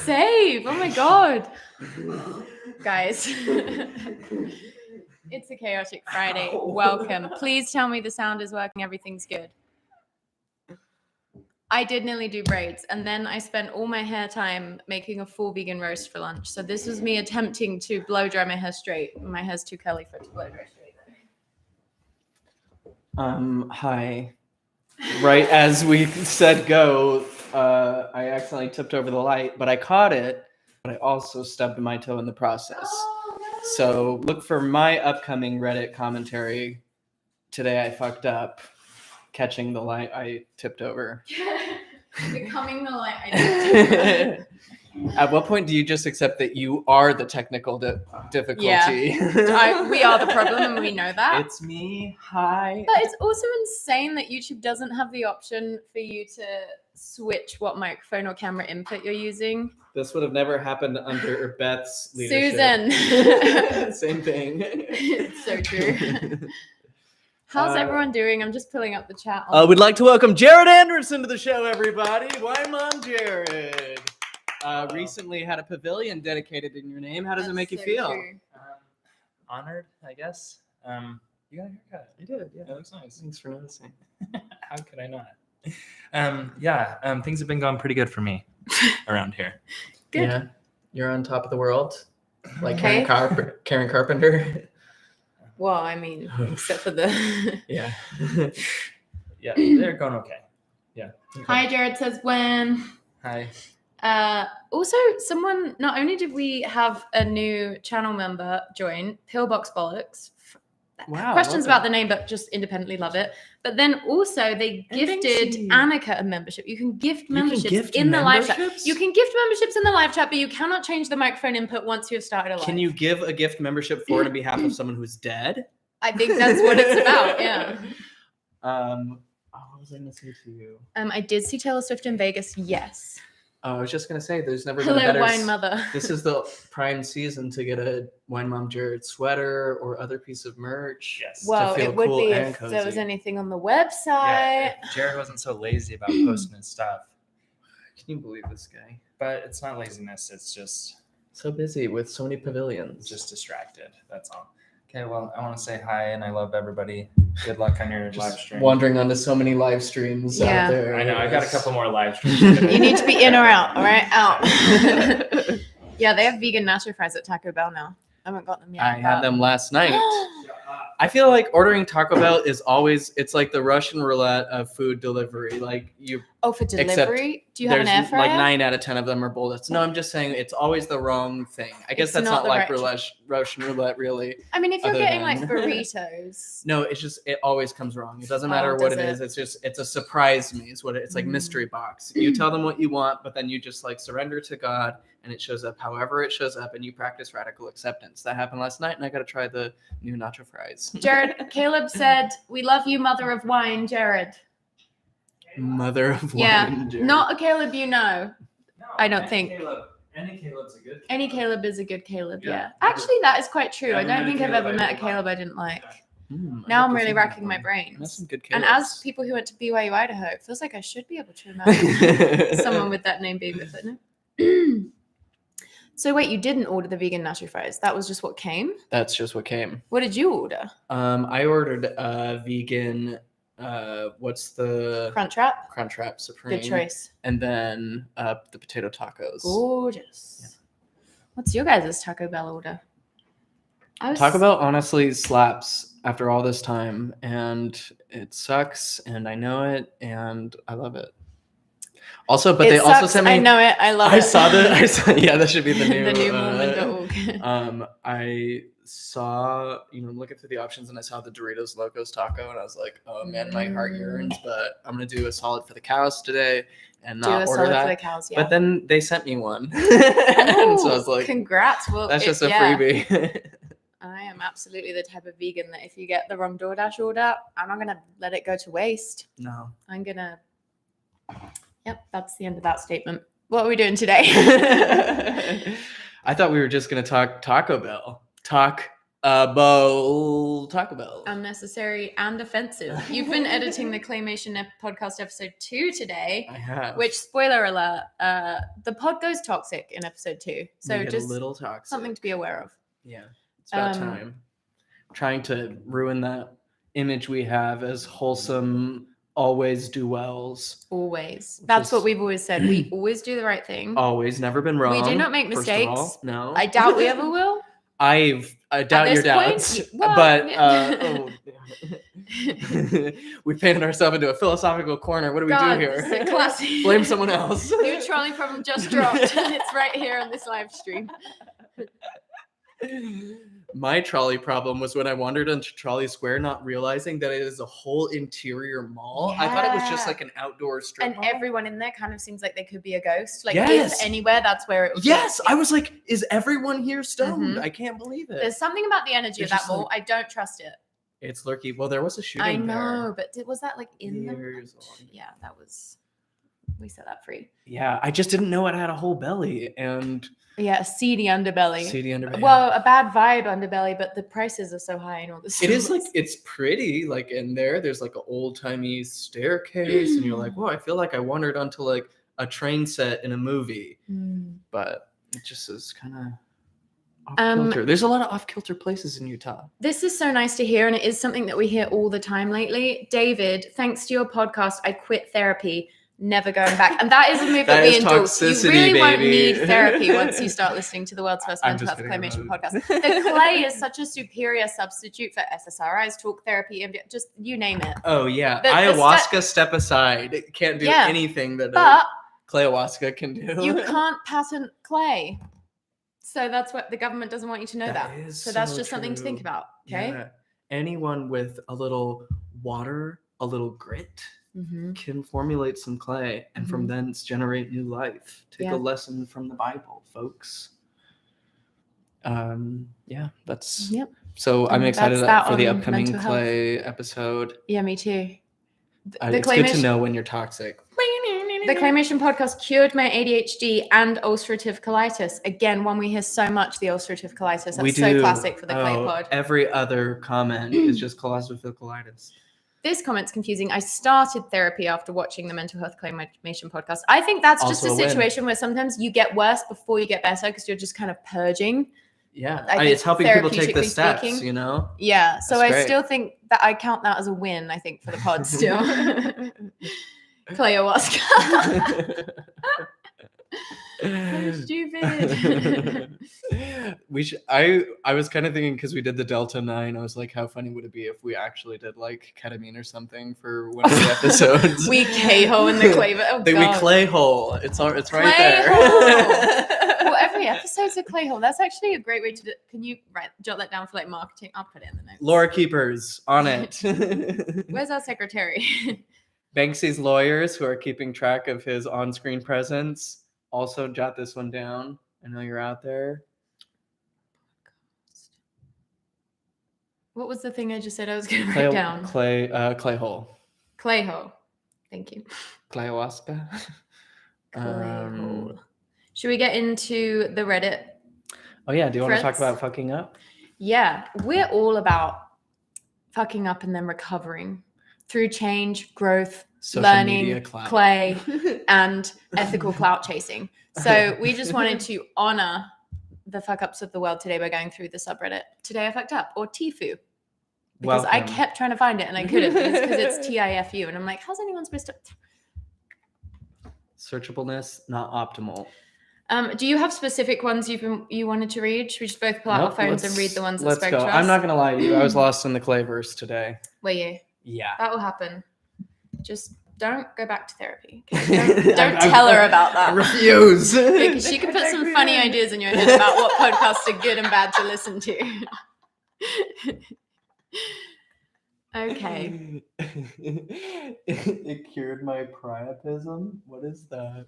save. Oh my god. Guys. It's a chaotic Friday. Welcome. Please tell me the sound is working. Everything's good. I did nearly do braids, and then I spent all my hair time making a full vegan roast for lunch. So this was me attempting to blow dry my hair straight. My hair's too curly for it to blow dry straight. Hi. Right as we said go, I accidentally tipped over the light, but I caught it, but I also stubbed my toe in the process. Oh, no. So look for my upcoming Reddit commentary. Today I fucked up catching the light I tipped over. Becoming the light I tipped over. At what point do you just accept that you are the technical difficulty? Yeah. We are the problem, and we know that. It's me. Hi. But it's also insane that YouTube doesn't have the option for you to switch what microphone or camera input you're using. This would have never happened under Beth's leadership. Susan. Same thing. It's so true. How's everyone doing? I'm just pulling up the chat. We'd like to welcome Jared Anderson to the show, everybody. Wine Mom Jared. Recently had a pavilion dedicated in your name. How does it make you feel? Honored, I guess. You got a haircut. I did, yeah. It looks nice. Thanks for noticing. How could I not? Things have been going pretty good for me around here. Good. Yeah. You're on top of the world. Like Okay. Karen Carpenter. Well, I mean, except for the... Yeah. Yeah, they're going okay. Yeah. Hi, Jared says when. Hi. Also, someone, not only did we have a new channel member join, Pillbox Bollocks. Wow. Questions about the name, but just independently love it. But then also they gifted Annika a membership. You can gift memberships in the live chat. You can gift memberships in the live chat, but you cannot change the microphone input once you have started a live. Can you give a gift membership for and on behalf of someone who's dead? I think that's what it's about, yeah. What was I going to say to you? I did see Taylor Swift in Vegas, yes. I was just going to say, there's never been a Hello, better... wine mother. This is the prime season to get a Wine Mom Jared sweater or other piece of merch. Yes. Well, feel it would cool be and if there cozy. was anything on the website. Yeah, if Jared wasn't so lazy about posting his stuff. Can you believe this guy? But it's not laziness. It's just So busy with so many pavilions. just distracted. That's all. Okay, well, I want to say hi and I love everybody. Good luck on your live stream. Wandering onto so many live streams Yeah. out there. I know. I've got a couple more live streams. You need to be in or out, all right? Out. Yeah, they have vegan nacho fries at Taco Bell now. I haven't got them yet. I had them last night. I feel like ordering Taco Bell is always, it's like the Russian roulette of food delivery. Like you, Oh, for delivery? Do you have an air there's fryer? like 9 out of 10 of them are bullets. No, I'm just saying it's always the wrong thing. I guess It's that's not not the like right Russian roulette, really. I mean, if you're other getting than- like burritos. No, it's just, it always comes wrong. It doesn't Oh, matter what does it it? is. It's just, it's a surprise me. It's what it's like mystery box. You tell them what you want, but then you just like surrender to God and it shows up however it shows up and you practice radical acceptance. That happened last night and I got to try the new nacho fries. Jared, Caleb said, "We love you, mother of wine, Jared." Mother of wine. Yeah, Jared. not a Caleb you know. No, I don't any think. Any Caleb's a good Any Caleb is a good Caleb, yeah. Yeah. Actually, that is quite true. Yeah, I don't think I've ever met a I Caleb I didn't like. I Now have I'm to really think racking about my one. brains. That's some good And Calebs. as people who went to BYU Idaho, it feels like I should be able to remember someone with that name being with it. No? So wait, you didn't order the vegan nacho fries. That was just what came? That's just what came. What did you order? I ordered vegan. What's the Crunchwrap? Crunchwrap Supreme? Good choice. And then the potato tacos. Gorgeous. Yeah. What's your guys' Taco Bell order? Taco Bell honestly slaps after all this time, and it sucks, and I know it, and I love it. Also, but they also sent me. I know it. I love it. I saw yeah, that should be the new. the new Mormon dog. I saw, looking through the options, and I saw the Doritos Locos Taco, and I was like, oh man, my heart yearns, but I'm gonna do a solid for the cows today and Do not a order solid that. for the cows, yeah. But then they sent me one, and so I was like, congrats. Well, that's just a freebie. I am absolutely the type of vegan that if you get the wrong DoorDash order, I'm not gonna let it go to waste. No. I'm gonna. Yep, that's the end of that statement. What are we doing today? I thought we were just gonna talk Taco Bell. Talk But we'll talk about unnecessary and offensive. You've been editing the Claymation podcast episode 2 today. I have. Which, spoiler alert, the pod goes toxic in episode 2. So just a little toxic. Something to be aware of. Yeah, it's about time. Trying to ruin that image we have as wholesome, always do wells. Always. That's what we've always said. We always do the right thing. Always, never been wrong. We do not make mistakes. First of all. No. I doubt we ever will. I doubt your doubts, but we painted ourselves into a philosophical corner. What do we do here? So classy. Blame someone else. Your trolley problem just dropped. It's right here on this live stream. My trolley problem was when I wandered into Trolley Square, not realizing that it is a whole interior mall. Yeah. I thought it was just like an outdoor strip mall. Everyone in there kind of seems like they could be a ghost. Like if anywhere, that's where it would be. I was like, is everyone here stoned? Mm-hmm. I can't believe it. There's something about the energy of that mall. I don't trust it. It's lurky. Well, there was a shooting I know, there. But was that like in the... Yeah, that was... We set that free. Yeah, I just didn't know it had a whole belly and... Yeah, a seedy underbelly. Seedy underbelly. Well, a bad vibe underbelly, but the prices are so high and all this. It is like, it's pretty, like in there. There's like an old-timey staircase, and you're like, whoa, I feel like I wandered onto like a train set in a movie. But it just is kind of off-kilter. There's a lot of off-kilter places in Utah. This is so nice to hear, and it is something that we hear all the time lately. David, thanks to your podcast, I quit therapy. Never going back. And that is a move that we endorse. You really won't need therapy once you start listening to the world's first mental health claymation podcast. The clay is such a superior substitute for SSRIs, talk therapy, just you name it. Oh, yeah. Ayahuasca, step aside. It can't do anything that clayahuasca can do. You can't patent clay. So that's what the government doesn't want you to know that. So that's just something to think about. Okay. Yeah. Anyone with a little water, a little grit, can formulate some clay and from thence generate new life. Take a lesson from the Bible, folks. That's so I'm excited for the upcoming clay episode. Yeah, me too. It's good to know when you're toxic. The Claymation podcast cured my ADHD and ulcerative colitis. Again, one we hear so much, the ulcerative colitis. That's so classic for the clay pod. Every other comment is just colitis. This comment's confusing. I started therapy after watching the Mental Health Claymation podcast. I think that's just a situation where sometimes you get worse before you get better because you're just kind of purging. Yeah. It's helping people take the steps, you know? Yeah. So I still think that I count that as a win, I think, for the pod still. Clayahuasca. So stupid. I was kind of thinking because we did the Delta 9, I was like, how funny would it be if we actually did like ketamine or something for one of the episodes? We K-hole in the clay. We clay hole. It's right there. Well, every episode's a clay hole. That's actually a great way to do. Can you jot that down for like marketing? I'll put it in the notes. Laura Keepers on it. Where's our secretary? Banksy's lawyers who are keeping track of his on-screen presence. Also, jot this one down. I know you're out there. What was the thing I just said I was going to write down? Clay hole. Clay hole. Thank you. Clayahuasca. Clay hole. Should we get into the Reddit? Oh, yeah. Do you want to talk about fucking up? Yeah. We're all about fucking up and then recovering through change, growth, social learning, clay, and ethical clout chasing. So we just wanted to honor the fuck ups of the world today by going through the subreddit. Today I fucked up, or tifu. Because I kept trying to find it and I couldn't because it's TIFU. And I'm like, how's anyone supposed to? Searchableness, not optimal. Do you have specific ones you wanted to read? Should we just both pull out our phones and read the ones that spoke to us? I'm not going to lie to you. I was lost in the clayverse today. Were you? Yeah. That will happen. Just don't go back to therapy. Okay? Don't tell her about that. I refuse. Because she could put some funny ideas in your head about what podcasts are good and bad to listen to. Okay. It cured my priapism. What is that?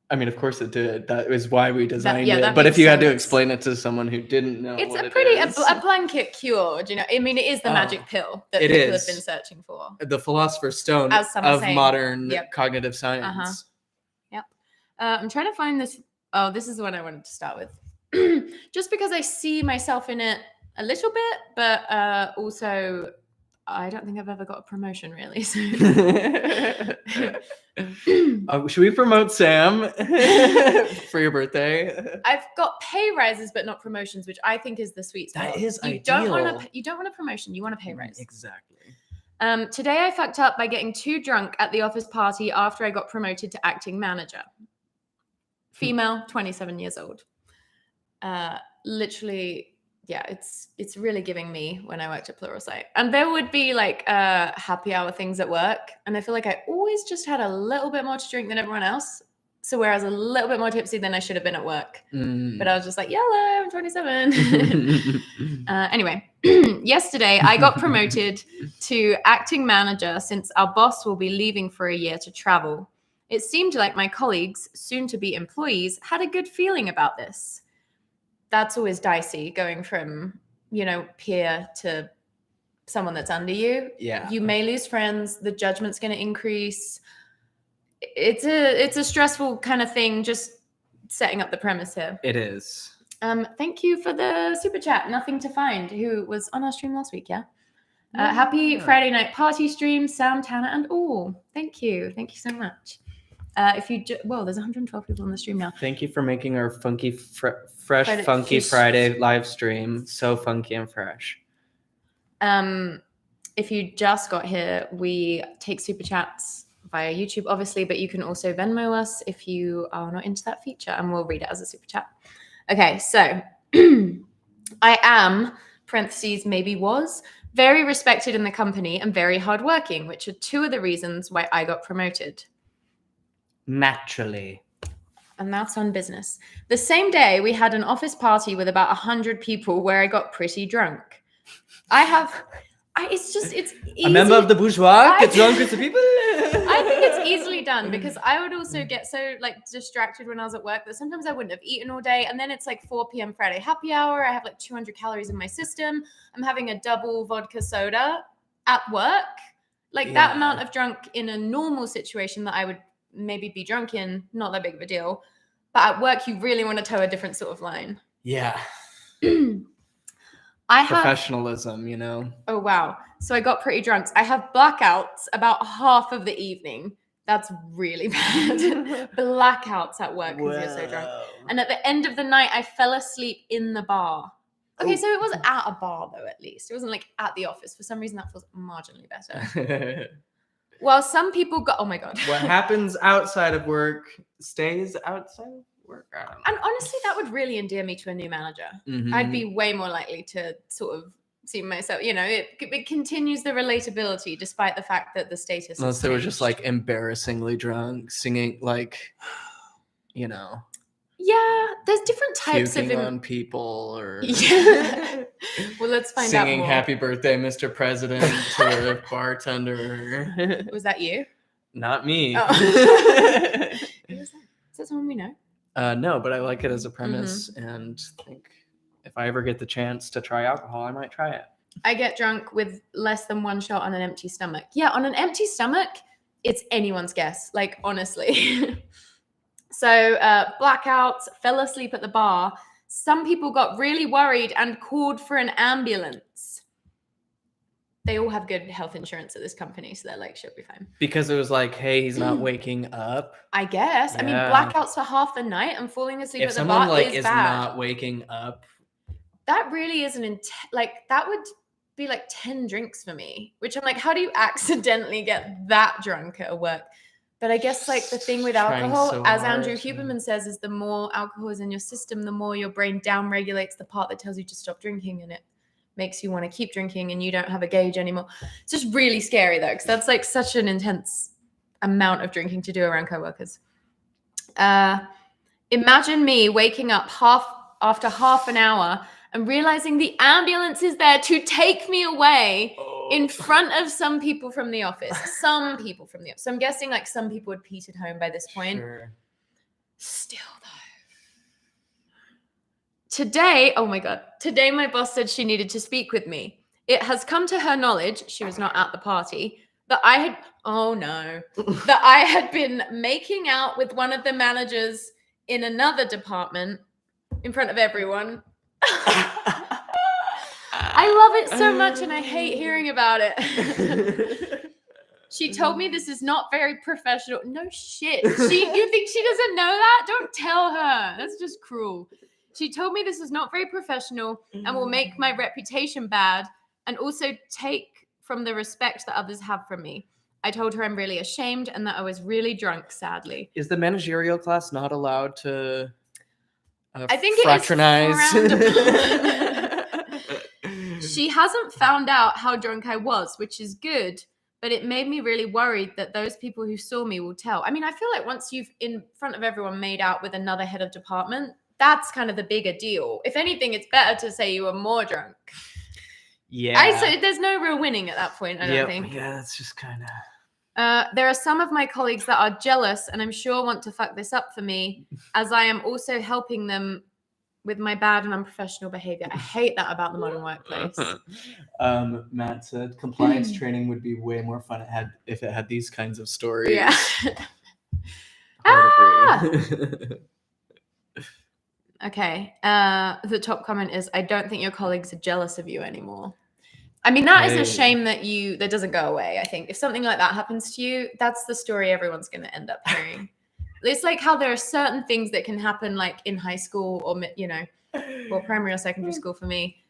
I mean, of course it did. That is why we designed it. But if you had to explain it to someone who didn't know, it's a blanket cure. Do you know? I mean, it is the magic pill that people have been searching for. The philosopher's stone of modern cognitive science. Yep. I'm trying to find this. Oh, this is the one I wanted to start with. Just because I see myself in it a little bit, but also I don't think I've ever got a promotion really. So. Should we promote Sam for your birthday? I've got pay rises, but not promotions, which I think is the sweet spot. That is you ideal. You don't want a promotion. You want a pay rise. Exactly. Today I fucked up by getting too drunk at the office party after I got promoted to acting manager. Female, 27 years old. Literally, yeah, it's really giving me when I worked at Pluralsight. And there would be like happy hour things at work. And I feel like I always just had a little bit more to drink than everyone else. So whereas a little bit more tipsy than I should have been at work. But I was just like, yellow, I'm 27. Anyway, yesterday I got promoted to acting manager since our boss will be leaving for a year to travel. It seemed like my colleagues, soon to be employees, had a good feeling about this. That's always dicey, going from, peer to someone that's under you. Yeah. You may lose friends. The judgment's going to increase. It's a stressful kind of thing, just setting up the premise here. It is. Thank you for the super chat. Nothing to Find, who was on our stream last week, yeah? Happy Friday night party stream, Sam, Tanner, and all. Thank you. Thank you so much. There's 112 people on the stream now. Thank you for making our funky, fresh, funky Friday live stream so funky and fresh. If you just got here, we take super chats via YouTube, obviously, but you can also Venmo us if you are not into that feature, and we'll read it as a super chat. Okay, so I am, parentheses, maybe was, very respected in the company and very hardworking, which are two of the reasons why I got promoted. Naturally. And that's on business. The same day, we had an office party with about 100 people where I got pretty drunk. It's easy. A member of the bourgeois gets drunk with the people. I think it's easily done because I would also get so distracted when I was at work that sometimes I wouldn't have eaten all day. And then it's 4 p.m. Friday happy hour. I have 200 calories in my system. I'm having a double vodka soda at work. That amount of drunk in a normal situation that I would maybe be drunk in, not that big of a deal. But at work, you really want to toe a different sort of line. Yeah. Professionalism, Oh, wow. So I got pretty drunk. I have blackouts about half of the evening. That's really bad. Blackouts at work because you're so drunk. And at the end of the night, I fell asleep in the bar. Okay, so it was at a bar, though, at least. It wasn't at the office. For some reason, that feels marginally better. Well, some people got... Oh, my God. What happens outside of work stays outside of work. I don't know. And honestly, that would really endear me to a new manager. Mm-hmm. I'd be way more likely to sort of see myself, it continues the relatability despite the fact that the status unless they were just embarrassingly drunk, singing Yeah, there's different types puking on people or yeah. Well, let's find out singing more. Happy Birthday, Mr. President to a bartender. Was that you? Not me. Oh. Is that someone we know? No, but I like it as a premise, and think if I ever get the chance to try alcohol, I might try it. I get drunk with less than one shot on an empty stomach. Yeah, on an empty stomach, it's anyone's guess. Honestly. So blackouts, fell asleep at the bar. Some people got really worried and called for an ambulance. They all have good health insurance at this company, so they're she'll be fine. Because it was hey, he's not waking up. I guess. Yeah. I mean, blackouts for half the night and falling asleep at the bar is bad. Not waking up. That really is that would be 10 drinks for me, which I'm how do you accidentally get that drunk at a work? But I guess the thing with alcohol, as Andrew Huberman says, is the more alcohol is in your system, the more your brain downregulates the part that tells you to stop drinking, and it makes you want to keep drinking, and you don't have a gauge anymore. It's just really scary though, because that's such an intense amount of drinking to do around coworkers. Imagine me waking up after half an hour and realizing the ambulance is there to take me away in front of some people from the office. So I'm guessing some people had peed at home by this point. Sure. Still though. Today, oh my God. Today my boss said she needed to speak with me. It has come to her knowledge, she was not at the party, that I had been making out with one of the managers in another department in front of everyone. I love it so much and I hate hearing about it. She told me this is not very professional. No shit. You think she doesn't know that? Don't tell her. That's just cruel. She told me this is not very professional and will make my reputation bad and also take from the respect that others have from me. I told her I'm really ashamed and that I was really drunk, sadly. Is the managerial class not allowed to I think fraternize? It is frowned upon. She hasn't found out how drunk I was, which is good. But it made me really worried that those people who saw me will tell. I mean, I feel like once you've in front of everyone made out with another head of department, that's kind of the bigger deal. If anything, it's better to say you were more drunk. Yeah. I say there's no real winning at that point, I don't think. Yeah, that's just kind of... There are some of my colleagues that are jealous and I'm sure want to fuck this up for me, as I am also helping them with my bad and unprofessional behavior. I hate that about the modern workplace. Matt said compliance training would be way more fun if it had these kinds of stories. Yeah. Okay. The top comment is, I don't think your colleagues are jealous of you anymore. I mean, that is a shame that doesn't go away. I think if something like that happens to you, that's the story everyone's going to end up hearing. It's like how there are certain things that can happen like in high school or, or primary or secondary school for me,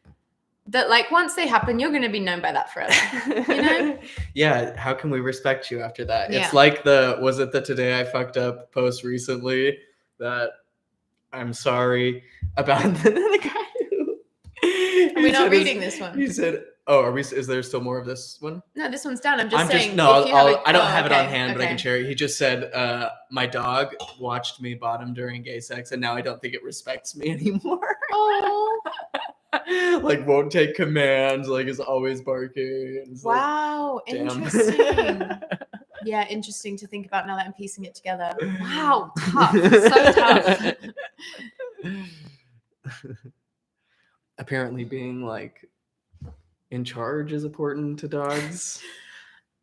that like once they happen, you're going to be known by that forever. Yeah. How can we respect you after that? Yeah. It's like was it the Today I Fucked Up post recently that I'm sorry about the guy who... Are we not reading this one? He said, is there still more of this one? No, this one's done. I'm just saying. I don't have it on hand, but I can share it. He just said, my dog watched me bottom during gay sex, and now I don't think it respects me anymore. Oh. Like, won't take commands, like, is always barking. It's wow, like, interesting. Yeah, interesting to think about now that I'm piecing it together. Wow, tough. So tough. Apparently being, like, in charge is important to dogs.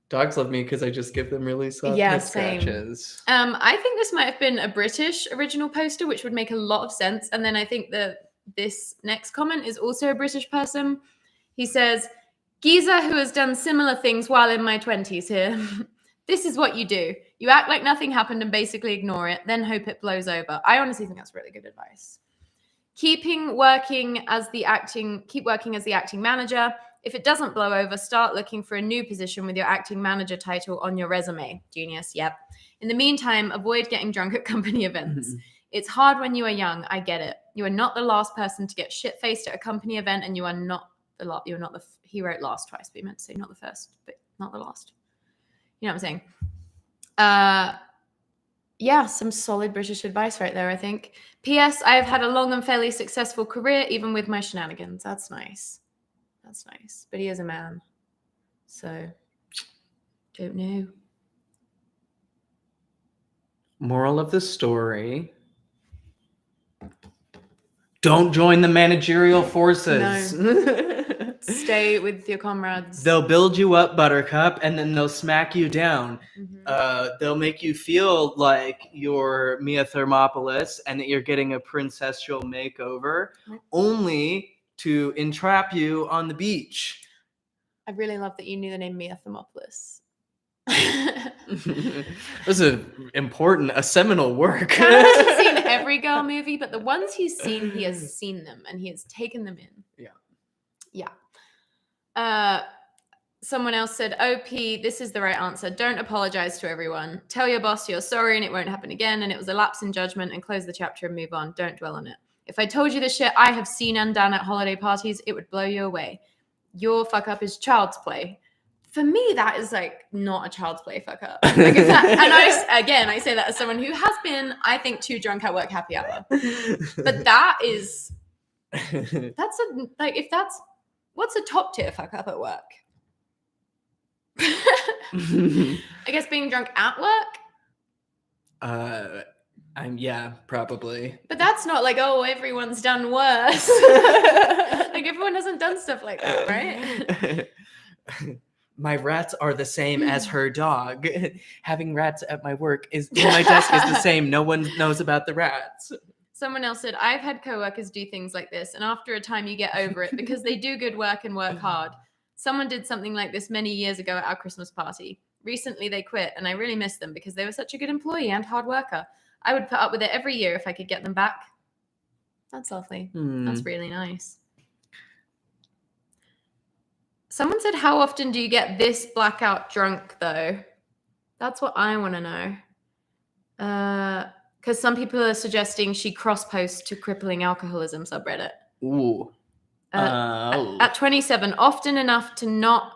Dogs love me because I just give them really soft head scratches. I think this might have been a British original poster, which would make a lot of sense. And then I think that this next comment is also a British person. He says, geezer who has done similar things while in my 20s here. This is what you do. You act like nothing happened and basically ignore it, then hope it blows over. I honestly think that's really good advice. Keep working as the acting manager. If it doesn't blow over, start looking for a new position with your acting manager title on your resume. Genius, yep. In the meantime, avoid getting drunk at company events. It's hard when you are young. I get it. You are not the last person to get shit-faced at a company event, and you are not he wrote last twice, but he meant to say not the first, but not the last. You know what I'm saying? Yeah, some solid British advice right there, I think. P.S. I have had a long and fairly successful career, even with my shenanigans. That's nice. That's nice. But he is a man. So, don't know. Moral of the story. Don't join the managerial forces. No. Stay with your comrades. They'll build you up, Buttercup, and then they'll smack you down. Mm-hmm. They'll make you feel like you're Mia Thermopolis and that you're getting a princessial makeover, only to entrap you on the beach. I really love that you knew the name Mia Thermopolis. This is a seminal work. Hannah hasn't seen every girl movie, but the ones he's seen, he has seen them and he has taken them in. Yeah. Someone else said, OP, this is the right answer. Don't apologize to everyone. Tell your boss you're sorry and it won't happen again and it was a lapse in judgment and close the chapter and move on. Don't dwell on it. If I told you the shit I have seen and done at holiday parties, it would blow you away. Your fuck up is child's play. For me, that is like not a child's play fuck up. Like if that, and I say that as someone who has been, I think, too drunk at work happy hour. But what's a top tier fuck up at work? I guess being drunk at work. Probably. But that's not like, oh, everyone's done worse. Like everyone hasn't done stuff like that, right? My rats are the same as her dog. Having rats at my work in my desk is the same. No one knows about the rats. Someone else said, I've had coworkers do things like this, and after a time you get over it because they do good work and work hard. Someone did something like this many years ago at our Christmas party. Recently they quit, and I really miss them because they were such a good employee and hard worker. I would put up with it every year if I could get them back. That's lovely. That's really nice. Someone said, how often do you get this blackout drunk, though? That's what I want to know. Because some people are suggesting she cross-posts to crippling alcoholism subreddit. Ooh. At 27, often enough to not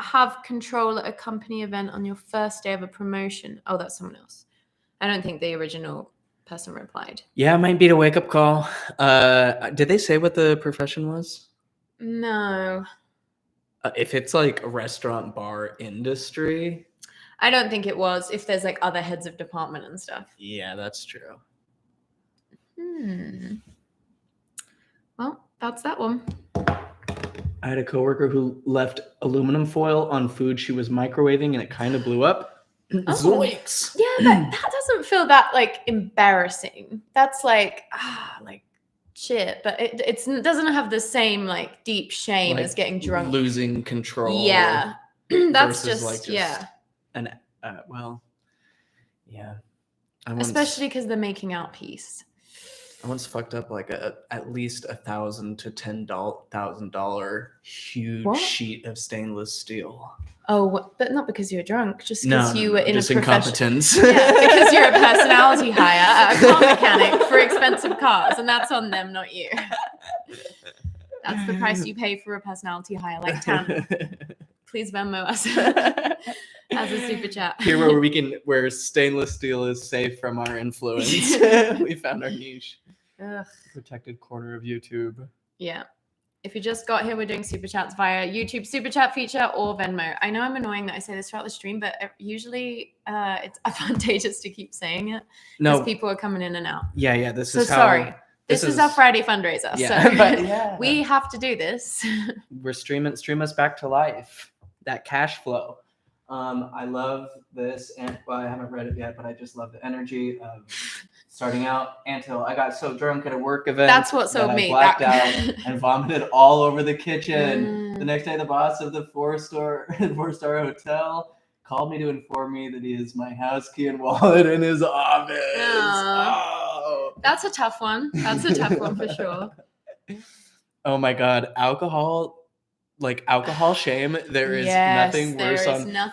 have control at a company event on your first day of a promotion. Oh, that's someone else. I don't think the original person replied. Yeah, it might be a wake-up call. Did they say what the profession was? No. If it's like a restaurant bar industry, I don't think it was. If there's like other heads of department and stuff. Yeah, that's true. Well, that's that one. I had a coworker who left aluminum foil on food she was microwaving, and it kind of blew up. Zoinks! Yeah, that doesn't feel that like embarrassing. That's like shit, but it doesn't have the same like deep shame as getting drunk, losing control. Yeah, that's just yeah. And well, yeah. Especially because the making out piece. I once fucked up like at least $1,000 to $10,000 huge sheet of stainless steel. Oh, but not because you were drunk, just because you were in just a incompetence. Yeah, because you're a personality hire at a car mechanic for expensive cars, and that's on them, not you. That's the price you pay for a personality hire, like Tan. Please Venmo us as a super chat. Here where stainless steel is safe from our influence. We found our niche. Ugh. Protected corner of YouTube. Yeah. If you just got here, we're doing super chats via YouTube super chat feature or Venmo. I know I'm annoying that I say this throughout the stream, but usually it's advantageous to keep saying it because people are coming in and out. Yeah. This is our Friday fundraiser. Yeah. So but we have to do this. We're stream us back to life. That cash flow. I love this, and well, I haven't read it yet, but I just love the energy of starting out until I got so drunk at a work event. That's what sold me. I blacked out and vomited all over the kitchen. The next day, the boss of the four-star hotel called me to inform me that he has my house key and wallet in his office. Oh. That's a tough one. That's a tough one for sure. Oh my God, alcohol shame. There is nothing worse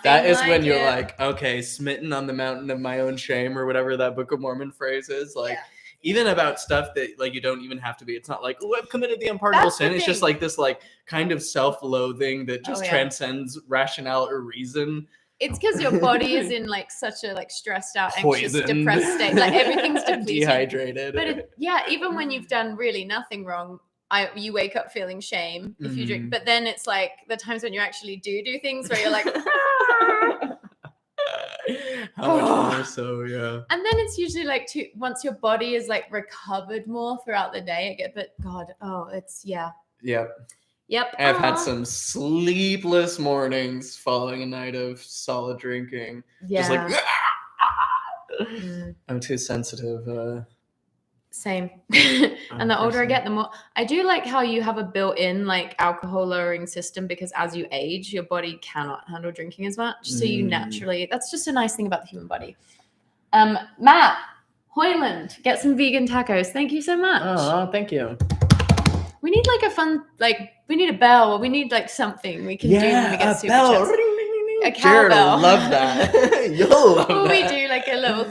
that is when you're like, okay, smitten on the mountain of my own shame, or whatever that Book of Mormon phrase is. Like, even about stuff that like you don't even have to be. It's not like, oh, I've committed the unpardonable sin. It's just like this like kind of self-loathing that just transcends rationale or reason. It's because your body is in like such a like stressed out, anxious, depressed state. Like everything's depleted, dehydrated. But even when you've done really nothing wrong, you wake up feeling shame if you drink. But then it's like the times when you actually do things where you're like, how much more so, yeah. And then it's usually like once your body is like recovered more throughout the day, Yep. I've had some sleepless mornings following a night of solid drinking. Yeah. Just like, I'm too sensitive. Same. And the older I get, the more I do like how you have a built-in like alcohol lowering system, because as you age, your body cannot handle drinking as much. So you naturally, that's just a nice thing about the human body. Matt Hoyland, get some vegan tacos. Thank you so much. Oh, thank you. We need like a fun, like we need a bell, or we need like something we can do when we get super chats. A Jared cowbell. will love that. You'll love that. We do like a little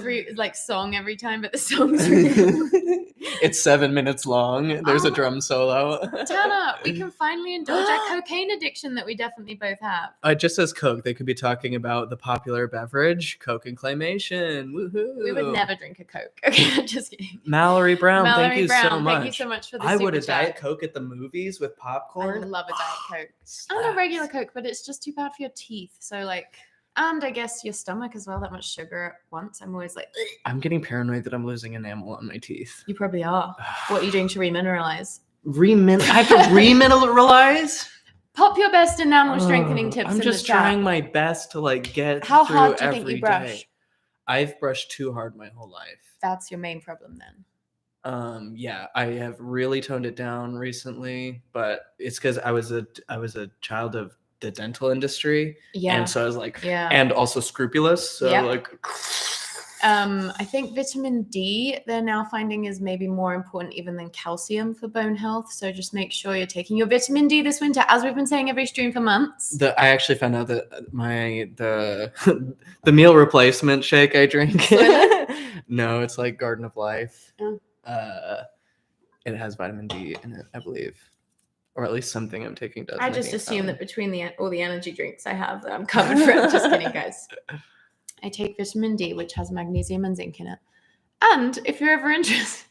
song every time, but the song's really It's 7 minutes long. There's a drum solo. Tana, we can finally indulge our cocaine addiction that we definitely both have. It just says Coke. They could be talking about the popular beverage, Coke and claymation. Woohoo! We would never drink a Coke. Okay, just kidding. Mallory Brown, thank you so much. Thank you so much for the I super would a chat. Diet Coke at the movies with popcorn. I love a Diet Coke. And a regular Coke, but it's just too bad for your teeth. So like, and I guess your stomach as well, that much sugar at once. I'm always like, ugh. I'm getting paranoid that I'm losing enamel on my teeth. You probably are. What are you doing to remineralize? I have to remineralize? Pop your best enamel strengthening tips in the chat. I'm just trying my best to like get How through hard do you every think you brush? day. I've brushed too hard my whole life. That's your main problem then. Yeah, I have really toned it down recently, but it's because I was a child of the dental industry. Yeah. And so I was like, Yeah. and also scrupulous. So Yeah. like, I think vitamin D they're now finding is maybe more important even than calcium for bone health. So just make sure you're taking your vitamin D this winter, as we've been saying every stream for months. I actually found out that the meal replacement shake I drink. No, it's like Garden of Life. Oh. It has vitamin D in it, I believe, or at least something I'm taking does. I just assume that between all the energy drinks I have, that I'm covered for it. Just kidding, guys. I take vitamin D, which has magnesium and zinc in it. And if you're ever interested,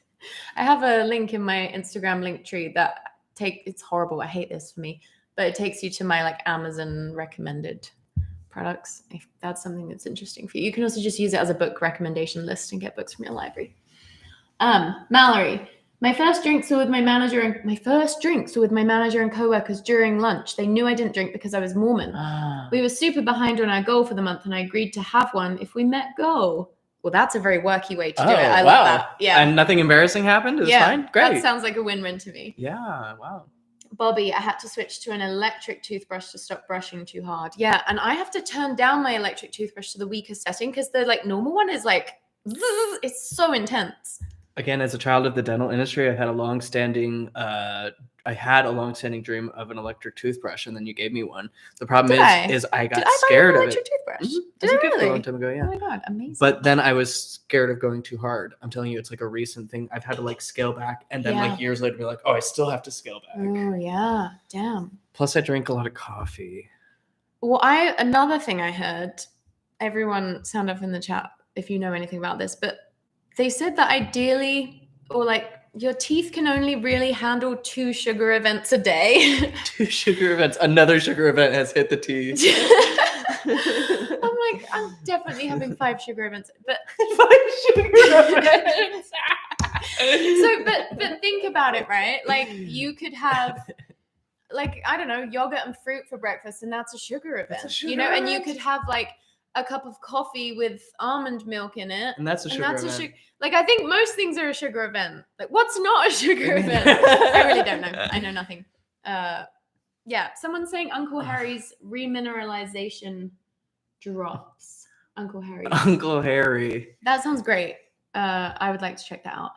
I have a link in my Instagram link tree that it's horrible. I hate this for me, but it takes you to my like Amazon recommended products. If that's something that's interesting for you. You can also just use it as a book recommendation list and get books from your library. Mallory, my first drinks were with my manager and co-workers during lunch. They knew I didn't drink because I was Mormon. We were super behind on our goal for the month, and I agreed to have one if we met goal. Well, that's a very worky way to do it. I love that. Yeah. And nothing embarrassing happened? It was fine? Great. That sounds like a win-win to me. Yeah, wow. Bobby, I had to switch to an electric toothbrush to stop brushing too hard. Yeah, and I have to turn down my electric toothbrush to the weakest setting because the like normal one is like, it's so intense. Again, as a child of the dental industry, I had a long-standing dream of an electric toothbrush, and then you gave me one. The problem is I got scared of it. Toothbrush? Mm-hmm. Did I really? A long time ago, yeah. Oh my god, amazing. But then I was scared of going too hard. I'm telling you, it's like a recent thing. I've had to like scale back, and then like years later, be like, oh, I still have to scale back. Oh yeah, damn. Plus, I drink a lot of coffee. Well, another thing I heard. Everyone, sound off in the chat if you know anything about this, but they said that ideally, or like your teeth can only really handle 2 sugar events a day. 2 sugar events. Another sugar event has hit the teeth. I'm like, I'm definitely having 5 sugar events, but 5 sugar events. but think about it, right? Like you could have, like, I don't know, yogurt and fruit for breakfast, and that's a sugar event, and you could have like a cup of coffee with almond milk in it, and that's a sugar event. Like, I think most things are a sugar event. Like, what's not a sugar event? I really don't know. I know nothing. Yeah, someone's saying Uncle Harry's remineralization drops. Uncle Harry. Uncle Harry. That sounds great. I would like to check that out.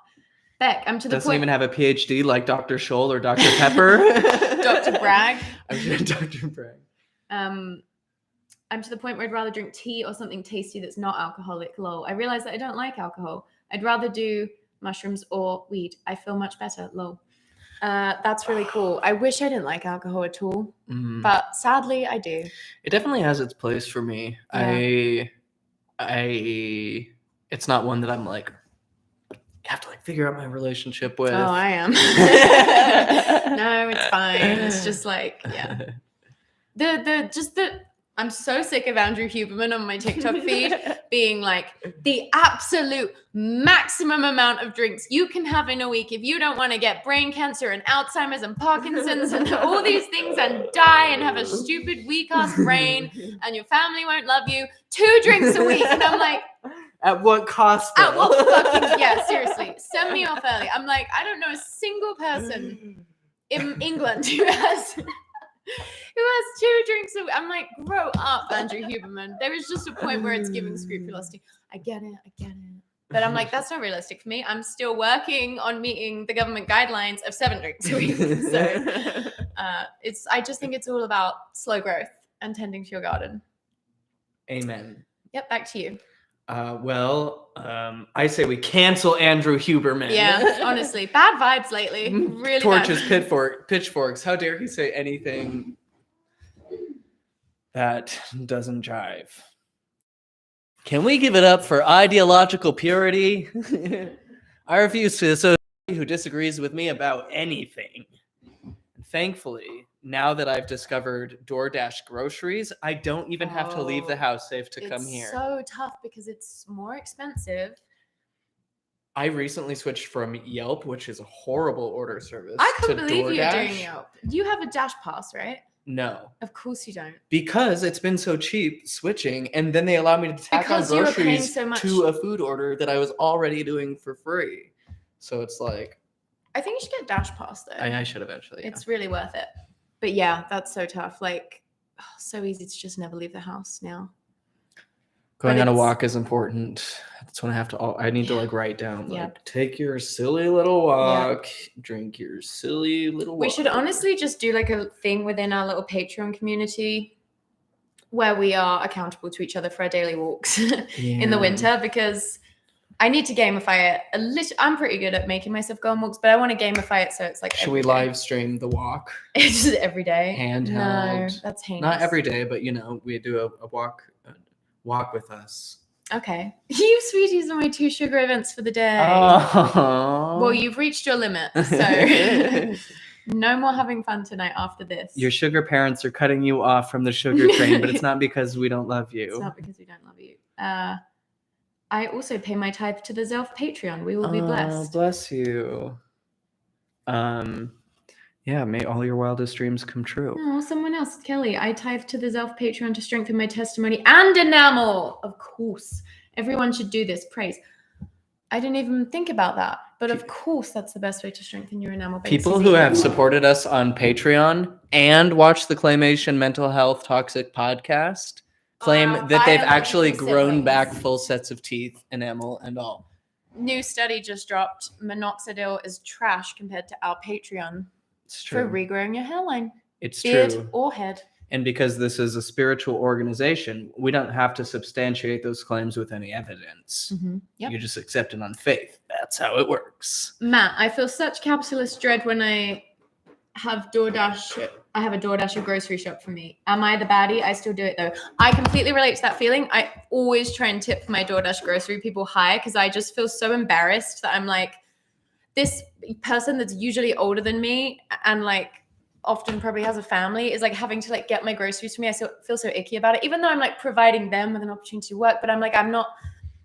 Beck, I'm to the point. Doesn't even have a PhD like Dr. Scholl or Dr. Pepper. Dr. Bragg. I'm sure Dr. Bragg. I'm to the point where I'd rather drink tea or something tasty that's not alcoholic. Lol. I realize that I don't like alcohol. I'd rather do mushrooms or weed. I feel much better. Lol. That's really cool. I wish I didn't like alcohol at all, but sadly I do. It definitely has its place for me. Yeah. It's not one that I'm like, have to like figure out my relationship with. Oh, I am. No, it's fine. It's just like, yeah. I'm so sick of Andrew Huberman on my TikTok feed being like the absolute maximum amount of drinks you can have in a week if you don't want to get brain cancer and Alzheimer's and Parkinson's and all these things and die and have a stupid weak ass brain and your family won't love you. 2 drinks a week. And I'm like, at what cost? Though? At what fucking, yeah, seriously. Send me off early. I'm like, I don't know a single person in England who has 2 drinks a week. I'm like, grow up, Andrew Huberman. There is just a point where it's giving scrupulosity. I get it. But I'm like, that's not realistic for me. I'm still working on meeting the government guidelines of 7 drinks a week. So I just think it's all about slow growth and tending to your garden. Amen. Yep, back to you. I say we cancel Andrew Huberman. Yeah, honestly, bad vibes lately. Really Torches, bad. pitchforks. How dare he say anything that doesn't jive? Can we give it up for ideological purity? I refuse to associate who disagrees with me about anything. Thankfully, now that I've discovered DoorDash groceries, I don't even have to leave the house safe to come here. It's so tough because it's more expensive. I recently switched from Yelp, which is a horrible order service, I couldn't to believe DoorDash. you were doing Yelp. You have a Dash Pass, right? No. Of course you don't. Because it's been so cheap switching, and then they allow me to tack on Because you were paying groceries so much. to a food order that I was already doing for free. So it's like... I think you should get Dash Pass, though. I should eventually, yeah. It's really worth it. But yeah, that's so tough. Like, so easy to just never leave the house now. Going on a walk is important. That's when I need to like write down, like, take your silly little walk, drink your silly little We water. should honestly just do like a thing within our little Patreon community where we are accountable to each other for our daily walks in the winter, because I need to gamify it. I'm pretty good at making myself go on walks, but I want to gamify it so it's like Should we live stream the walk? It's just every day. Handheld. No, that's heinous. Not every day, but we do a walk with us. Okay. You sweeties are my 2 sugar events for the day. Oh. Well, you've reached your limit, so no more having fun tonight after this. Your sugar parents are cutting you off from the sugar train, but it's not because we don't love you. It's not because we don't love you. I also pay my tithe to the Zelf Patreon. We will be blessed. Bless you. Yeah, may all your wildest dreams come true. Oh, someone else, Kelly. I tithe to the Zelf Patreon to strengthen my testimony and enamel. Of course. Everyone should do this. Praise. I didn't even think about that. But of course, that's the best way to strengthen your enamel base. People who have supported us on Patreon and watched the Claymation Mental Health Toxic podcast claim that they've actually grown back full sets of teeth, enamel, and all. New study just dropped. Minoxidil is trash compared to our Patreon. It's true. For regrowing your hairline. It's beard true. Or head. And because this is a spiritual organization, we don't have to substantiate those claims with any evidence. Mm-hmm. Yep. You just accept it on faith. That's how it works. Matt, I feel such capitalist dread when I have DoorDash. I have a DoorDash, a grocery shop for me. Am I the baddie? I still do it though. I completely relate to that feeling. I always try and tip my DoorDash grocery people high because I just feel so embarrassed that I'm like, this person that's usually older than me and like often probably has a family is like having to like get my groceries for me. I feel so icky about it, even though I'm like providing them with an opportunity to work, but I'm like, I'm not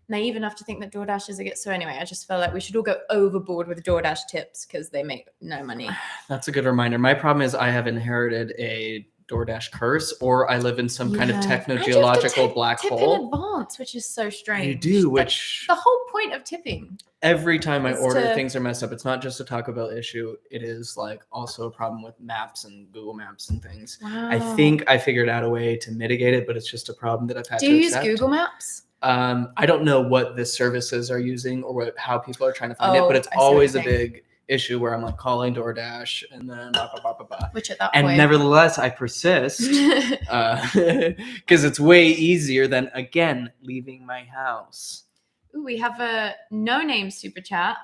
naive enough to think that DoorDash is a get. So anyway, I just feel like we should all go overboard with DoorDash tips because they make no money. That's a good reminder. My problem is I have inherited a DoorDash curse, or I live in some kind of techno-geological black tip hole. In advance, which is so strange. You do, which the whole point of tipping. Every time I order, things are messed up. It's not just a Taco Bell issue. It is like also a problem with maps and Google Maps and things. Wow. I think I figured out a way to mitigate it, but it's just a problem that I've had to accept. Do you use Google Maps? I don't know what the services are using or how people are trying to find it, but it's always a big issue where I'm like calling DoorDash and then Which at that point, and nevertheless I persist because it's way easier than again leaving my house. Ooh, we have a no-name super chat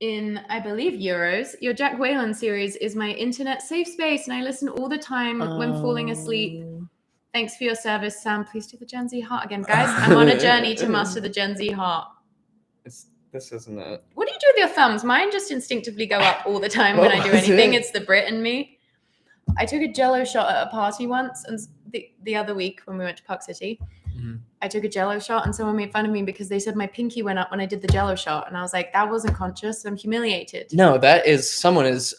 in, I believe, euros. Your Jack Whalen series is my internet safe space, and I listen all the time when falling asleep. Thanks for your service, Sam. Please do the Gen Z heart again. Guys, I'm on a journey to master the Gen Z heart. This isn't it. What do you do with your thumbs? Mine just instinctively go up all the time when I do anything. It's the Brit in me. I took a Jello shot at a party once, and the other week when we went to Park City, I took a Jello shot, and someone made fun of me because they said my pinky went up when I did the Jello shot, and I was like, that wasn't conscious. I'm humiliated. No, that is someone is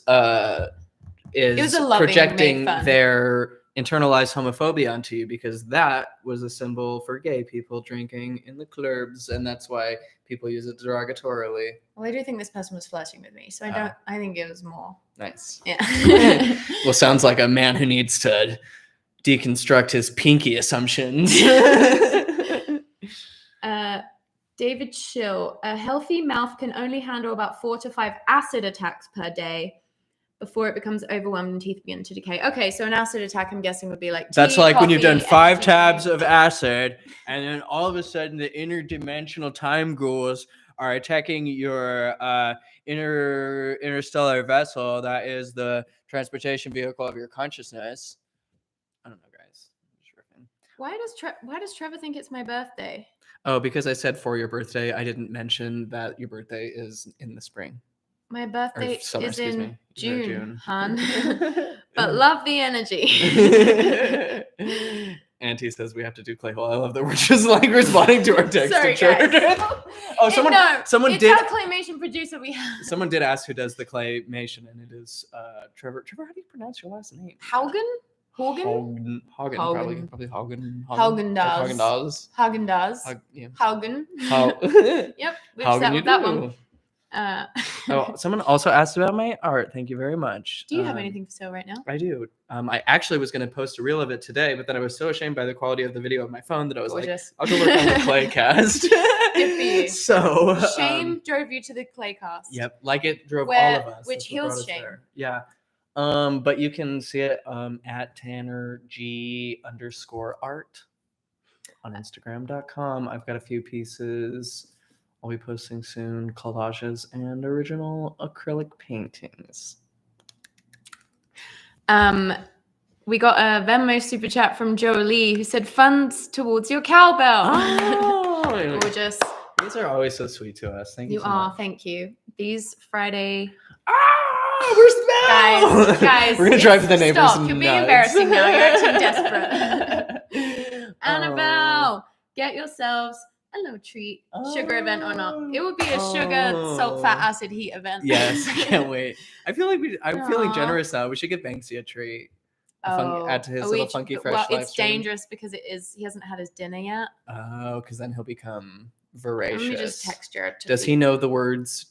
projecting their internalized homophobia onto you, because that was a symbol for gay people drinking in the clubs, and that's why people use it derogatorily. Well, I do think this person was flirting with me, so I think it was more. Nice. Yeah. Well, sounds like a man who needs to deconstruct his pinky assumptions. David Schill, a healthy mouth can only handle about 4 to 5 acid attacks per day before it becomes overwhelmed and teeth begin to decay. Okay, so an acid attack, I'm guessing, would be like that's like when you've done 5 tabs of acid, and then all of a sudden the interdimensional time ghouls are attacking your interstellar vessel that is the transportation vehicle of your consciousness. I don't know, guys. I'm just riffing. Why does Trevor think it's my birthday? Oh, because I said for your birthday. I didn't mention that your birthday is in the spring. My birthday is in June, hun. But But love the energy. Auntie says we have to do Clayhole. I love that we're just like responding to our text. Sorry, guys. Oh, someone it's did. Our claymation producer we have. Someone did ask who does the claymation, and it is Trevor. Trevor, how do you pronounce your last name? Haugen? Haugen? Probably Haugen. Haagen-Dazs. Haagen-Dazs. Yeah. Haugen. Haugen. Yep. We've Haugen settled you that do. one. Someone also asked about my art. Thank you very much. Do you have anything for sale right now? I do. I actually was going to post a reel of it today, but then I was so ashamed by the quality of the video of my phone that I was Gorgeous. like, I'll go work on the clay cast. Good for you. So Shame drove you to the clay cast. Yep, like it drove all of us. Which heals shame. There. Yeah. But you can see it at TannerG_art on Instagram.com. I've got a few pieces I'll be posting soon, collages and original acrylic paintings. We got a Venmo super chat from Jolie who said funds towards your cowbell. Oh, gorgeous. These are always so sweet to us. Thank you so much. Thank you. These Friday. We're smells. Guys, we're gonna drive the neighbors. Stop! You're being embarrassing now. You're acting desperate. Annabelle, get yourselves a little treat. Sugar event or not? It would be a sugar, salt, fat, acid, heat event. Yes, I can't wait. I'm feeling generous now. We should give Banksy a treat. Add to his little funky fresh life it's dangerous because he hasn't had his dinner yet. Oh, because then he'll become voracious. Let me just text Jared. Does he know the words?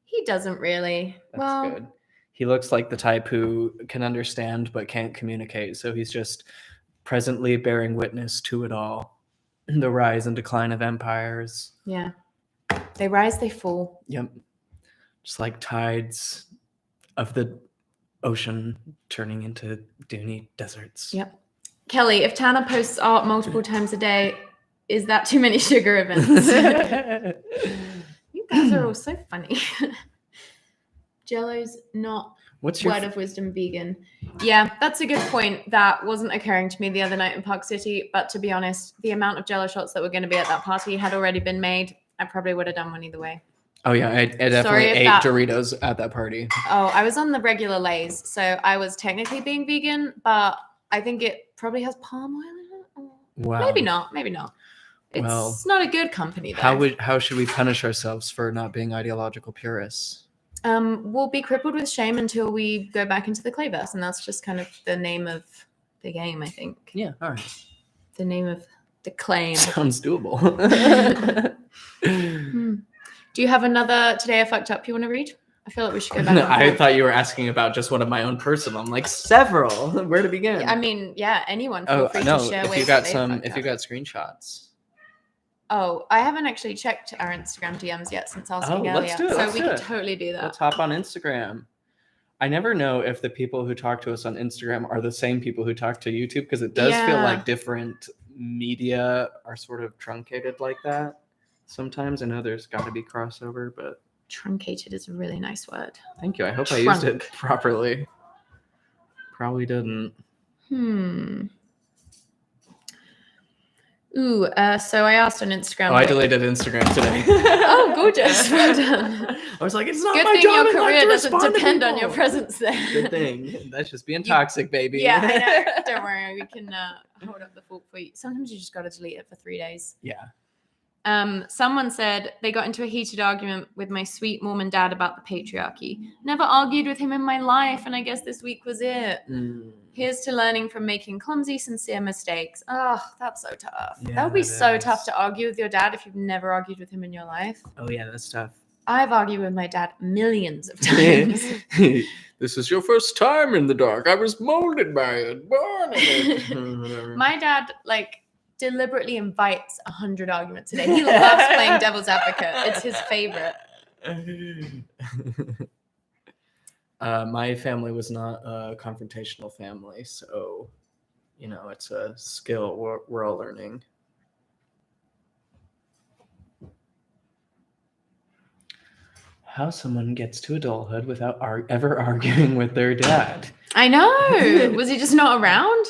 He doesn't really. That's good. He looks like the type who can understand but can't communicate. So he's just presently bearing witness to it all. The rise and decline of empires. Yeah. They rise, they fall. Yep. Just like tides of the ocean turning into duny deserts. Yep. Kelly, if Tanner posts art multiple times a day, is that too many sugar events? You guys are all so funny. Jello's not word of wisdom vegan. Yeah, that's a good point. That wasn't occurring to me the other night in Park City. But to be honest, the amount of Jello shots that were going to be at that party had already been made. I probably would have done one either way. Oh yeah, I definitely ate Doritos at that party. Oh, I was on the regular Lay's, so I was technically being vegan, but I think it probably has palm oil in it. Wow. Maybe not. It's not a good company though. How should we punish ourselves for not being ideological purists? We'll be crippled with shame until we go back into the clayverse, and that's just kind of the name of the game, I think. Yeah, all right. The name of the claim. Sounds doable. Do you have another Today I Fucked Up you want to read? I feel like we should go back. No, I thought you were asking about just one of my own personal. I'm like, several. Where to begin? Yeah, I mean, yeah, anyone. Feel free to share if you got screenshots. Oh, I haven't actually checked our Instagram DMs yet since asking earlier. Let's do it. So we could totally do that. Let's hop on Instagram. I never know if the people who talk to us on Instagram are the same people who talk to YouTube, because it does feel like different media are sort of truncated like that. Sometimes I know there's got to be crossover, but truncated is a really nice word. Thank you. I hope I used it properly. Probably didn't. Ooh, so I asked on Instagram. I deleted Instagram today. Oh, gorgeous. Well done. I was like, it's not good my thing job. Your career doesn't depend on your presence there. Good thing. That's just being toxic, baby. Yeah, I know. Don't worry. We can hold up the fort for you. Sometimes you just got to delete it for 3 days. Yeah. Someone said they got into a heated argument with my sweet mom and dad about the patriarchy. Never argued with him in my life, and I guess this week was it. Here's to learning from making clumsy, sincere mistakes. Oh, that's so tough. Yeah, that would be so tough to argue with your dad if you've never argued with him in your life. Oh yeah, that's tough. I've argued with my dad millions of times. This is your first time in the dark. I was molded by it, born in it. My dad, deliberately invites 100 arguments a day. He loves playing devil's advocate. It's his favorite. My family was not a confrontational family, so it's a skill we're all learning. How someone gets to adulthood without ever arguing with their dad. I know. Was he just not around?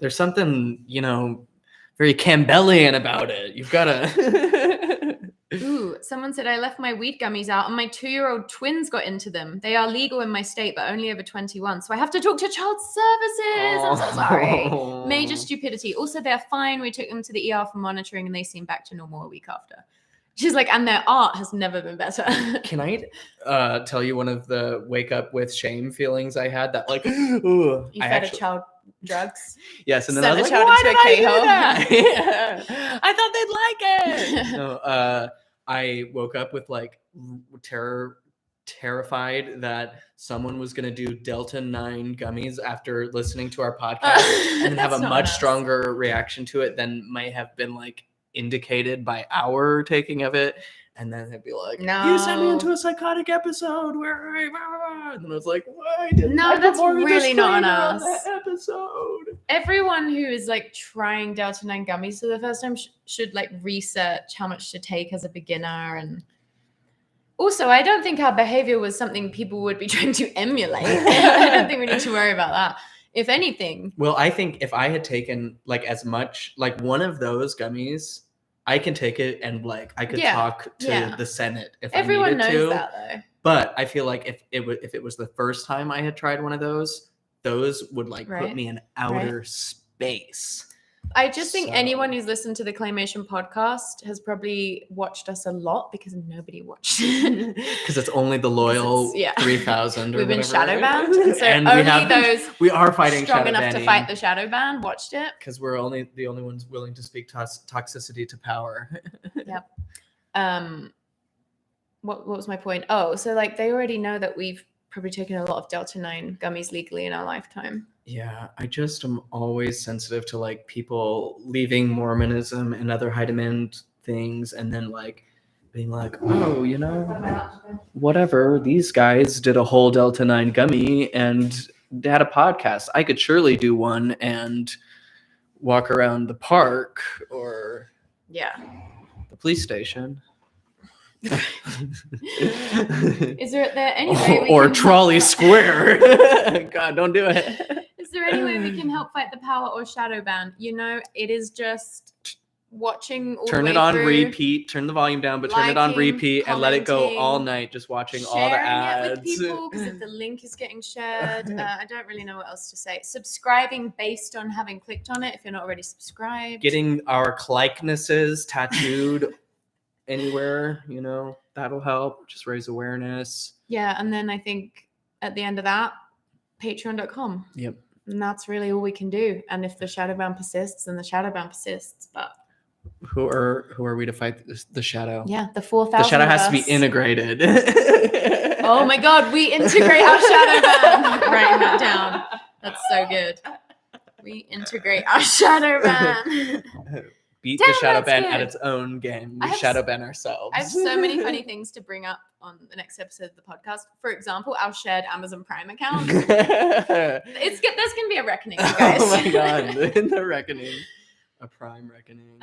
There's something, very Campbellian about it. You've got to... Ooh, someone said I left my weed gummies out and my 2-year-old twins got into them. They are legal in my state, but only over 21. So I have to talk to child services. I'm so sorry. Major stupidity. Also, they're fine. We took them to the ER for monitoring and they seemed back to normal a week after. She's like, and their art has never been better. Can I tell you one of the wake up with shame feelings I had that like, ooh, You fed a child drugs. Yes, and then Sent I was a like, child why into did a I K-hole. do that? Yeah. I thought they'd like it. No, I woke up with like terrified that someone was going to do Delta 9 gummies after listening to our podcast and then have a much stronger reaction to it than might have been like indicated by our taking of it. And then they'd be like, no, you sent me into a psychotic episode where I... And I was like, why didn't no, I that's put more really not on disclaimer us. that episode? Everyone who is like trying Delta 9 gummies for the first time should like research how much to take as a beginner. And also, I don't think our behavior was something people would be trying to emulate. I don't think we need to worry about that. If anything. Well, I think if I had taken like as much, like one of those gummies, I can take it and like I could talk to the Senate if everyone I needed knows to. that though. But I feel like if it was the first time I had tried one of those would like put me in outer space. I just think anyone who's listened to the Claymation podcast has probably watched us a lot because nobody watched it. Because it's only the loyal 3,000 or We've been whatever. shadow banned. And so and we are fighting strong shadow enough banning to fight the shadow ban watched it. Because we're the only ones willing to speak toxicity to power. Yep. What was my point? Oh, so like they already know that we've probably taken a lot of Delta 9 gummies legally in our lifetime. Yeah, I just am always sensitive to like people leaving Mormonism and other high demand things and then like being like, oh, you know, whatever, these guys did a whole Delta 9 gummy and they had a podcast. I could surely do one and walk around the park or the police station. Is there any way or Trolley Square? God, don't do it. Is there any way we can help fight the power or shadow ban? You know, it is just watching all turn the it way on through, repeat, turn the volume down, but turn it on repeat and let it go all night, just watching all the ads. Sharing it with people because if the link is getting shared, I don't really know what else to say. Subscribing based on having clicked on it if you're not already subscribed. Getting our likenesses tattooed anywhere, you know, that'll help. Just raise awareness. Yeah, and then I think at the end of that, patreon.com. Yep. And that's really all we can do. And if the shadow ban persists, then the shadow ban persists. But who are we to fight the shadow? Yeah, the 4,000. The shadow has to be integrated. Oh my God, we integrate our shadow ban. Writing that down. That's so good. We integrate our shadow ban. Beat the shadow ban at its own game. We shadow ban ourselves. I have so many funny things to bring up on the next episode of the podcast. For example, our shared Amazon Prime account. There's gonna be a reckoning, you guys. Oh my God, the reckoning, a Prime reckoning.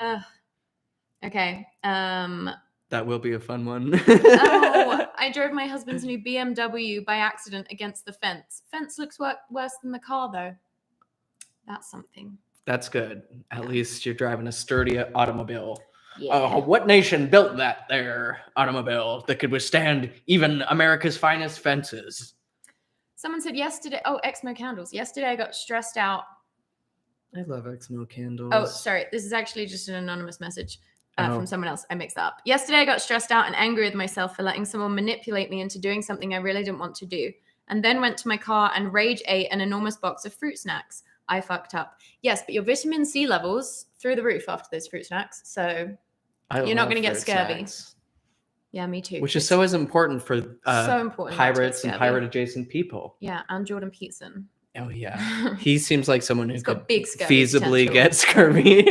Okay. That will be a fun one. I drove my husband's new BMW by accident against the fence. Fence looks worse than the car, though. That's something. That's good. At least you're driving a sturdy automobile. Yeah. What nation built that there automobile that could withstand even America's finest fences? Someone said yesterday, Exmo candles. Yesterday I got stressed out. I love Exmo candles. Oh, sorry. This is actually just an anonymous message from someone else. I mixed that up. Yesterday I got stressed out and angry with myself for letting someone manipulate me into doing something I really didn't want to do. And then went to my car and rage ate an enormous box of fruit snacks. I fucked up. Yes, but your vitamin C levels through the roof after those fruit snacks. So you're not going to get scurvy. Snacks. Yeah, me too. Which is so important for so important pirates and pirate adjacent people. Yeah, and Jordan Peterson. Oh yeah, he seems like someone who could big feasibly get scurvy.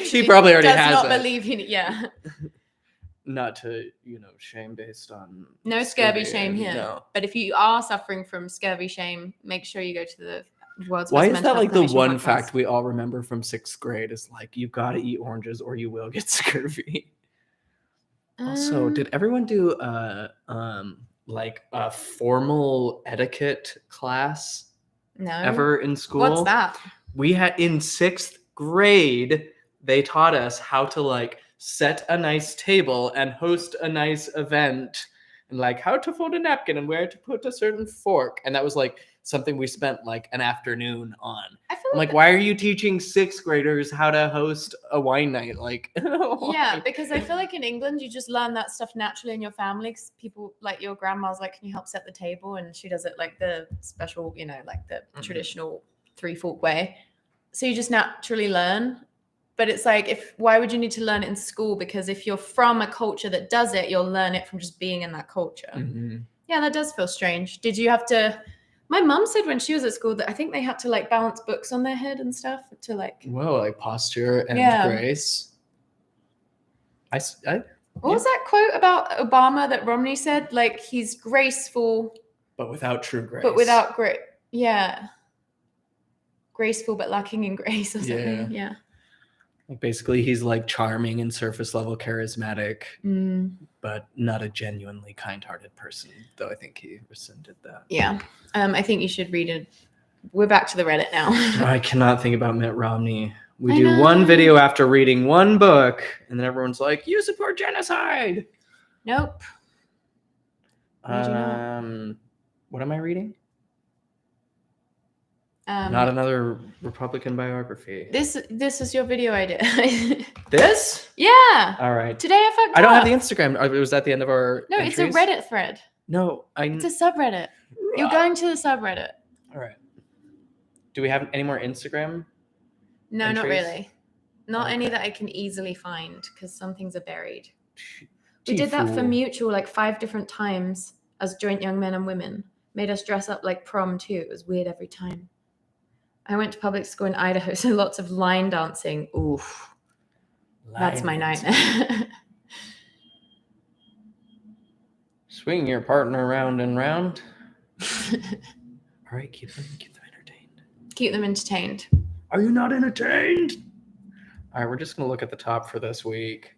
He probably already has it. Does not believe yeah. Not to shame based on no scurvy shame here. No. But if you are suffering from scurvy shame, make sure you go to the world's Why best is that like the one podcast. fact we all remember from 6th grade is like you gotta eat oranges or you will get scurvy? Also, did everyone do like a formal etiquette class ever in school? What's that? We had in 6th grade, they taught us how to like set a nice table and host a nice event and like how to fold a napkin and where to put a certain fork. And that was like something we spent like an afternoon on. I feel I'm like, why are you teaching 6th graders how to host a wine night? Like, yeah, because I feel like in England you just learn that stuff naturally in your family. Because people like your grandma's like, can you help set the table? And she does it like the special, you know, like the traditional 3-fork way. So you just naturally learn. But it's like, why would you need to learn it in school? Because if you're from a culture that does it, you'll learn it from just being in that culture. Mm-hmm. Yeah, that does feel strange. Did you have to? My mum said when she was at school that I think they had to like balance books on their head and stuff to like. Whoa, like posture and grace. What was that quote about Obama that Romney said? Like, he's graceful, but without true grace. But without grace. Yeah. Graceful but lacking in grace or something. Yeah. Like basically he's like charming and surface level charismatic, but not a genuinely kind-hearted person, though I think he rescinded that. Yeah. I think you should read it. We're back to the Reddit now. I cannot think about Mitt Romney. We do one video after reading one book, and then everyone's like, you support genocide. Nope. What am I reading? Not another Republican biography. This is your video idea. This? Yeah. All right. Today I fucked up. I don't have the Instagram. It was at the end of our No, entries? It's a Reddit thread. No, It's a subreddit. You're going to the subreddit. All right. Do we have any more Instagram? No, entries? not really. Not any that I can easily find because some things are buried. We did that for mutual like 5 different times as joint young men and women. Made us dress up like prom too. It was weird every time. I went to public school in Idaho, so lots of line dancing. Oof. That's my nightmare. Swing your partner round and round. All right, keep them entertained. Keep them entertained. Are you not entertained? All right, we're just going to look at the top for this week.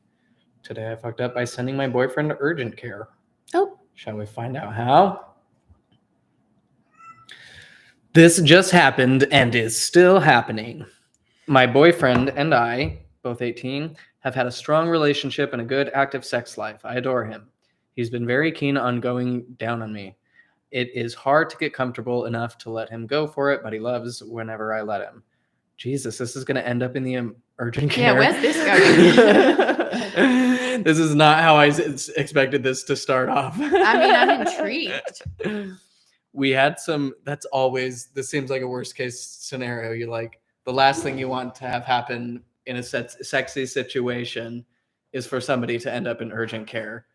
Today I fucked up by sending my boyfriend to urgent care. Oh. Shall we find out how? This just happened and is still happening. My boyfriend and I, both 18, have had a strong relationship and a good active sex life. I adore him. He's been very keen on going down on me. It is hard to get comfortable enough to let him go for it, but he loves whenever I let him. Jesus, this is going to end up in the urgent care. Yeah, where's this going? This is not how I expected this to start off. I mean, I'm intrigued. We had this seems like a worst case scenario. You like, the last thing you want to have happen in a sexy situation is for somebody to end up in urgent care.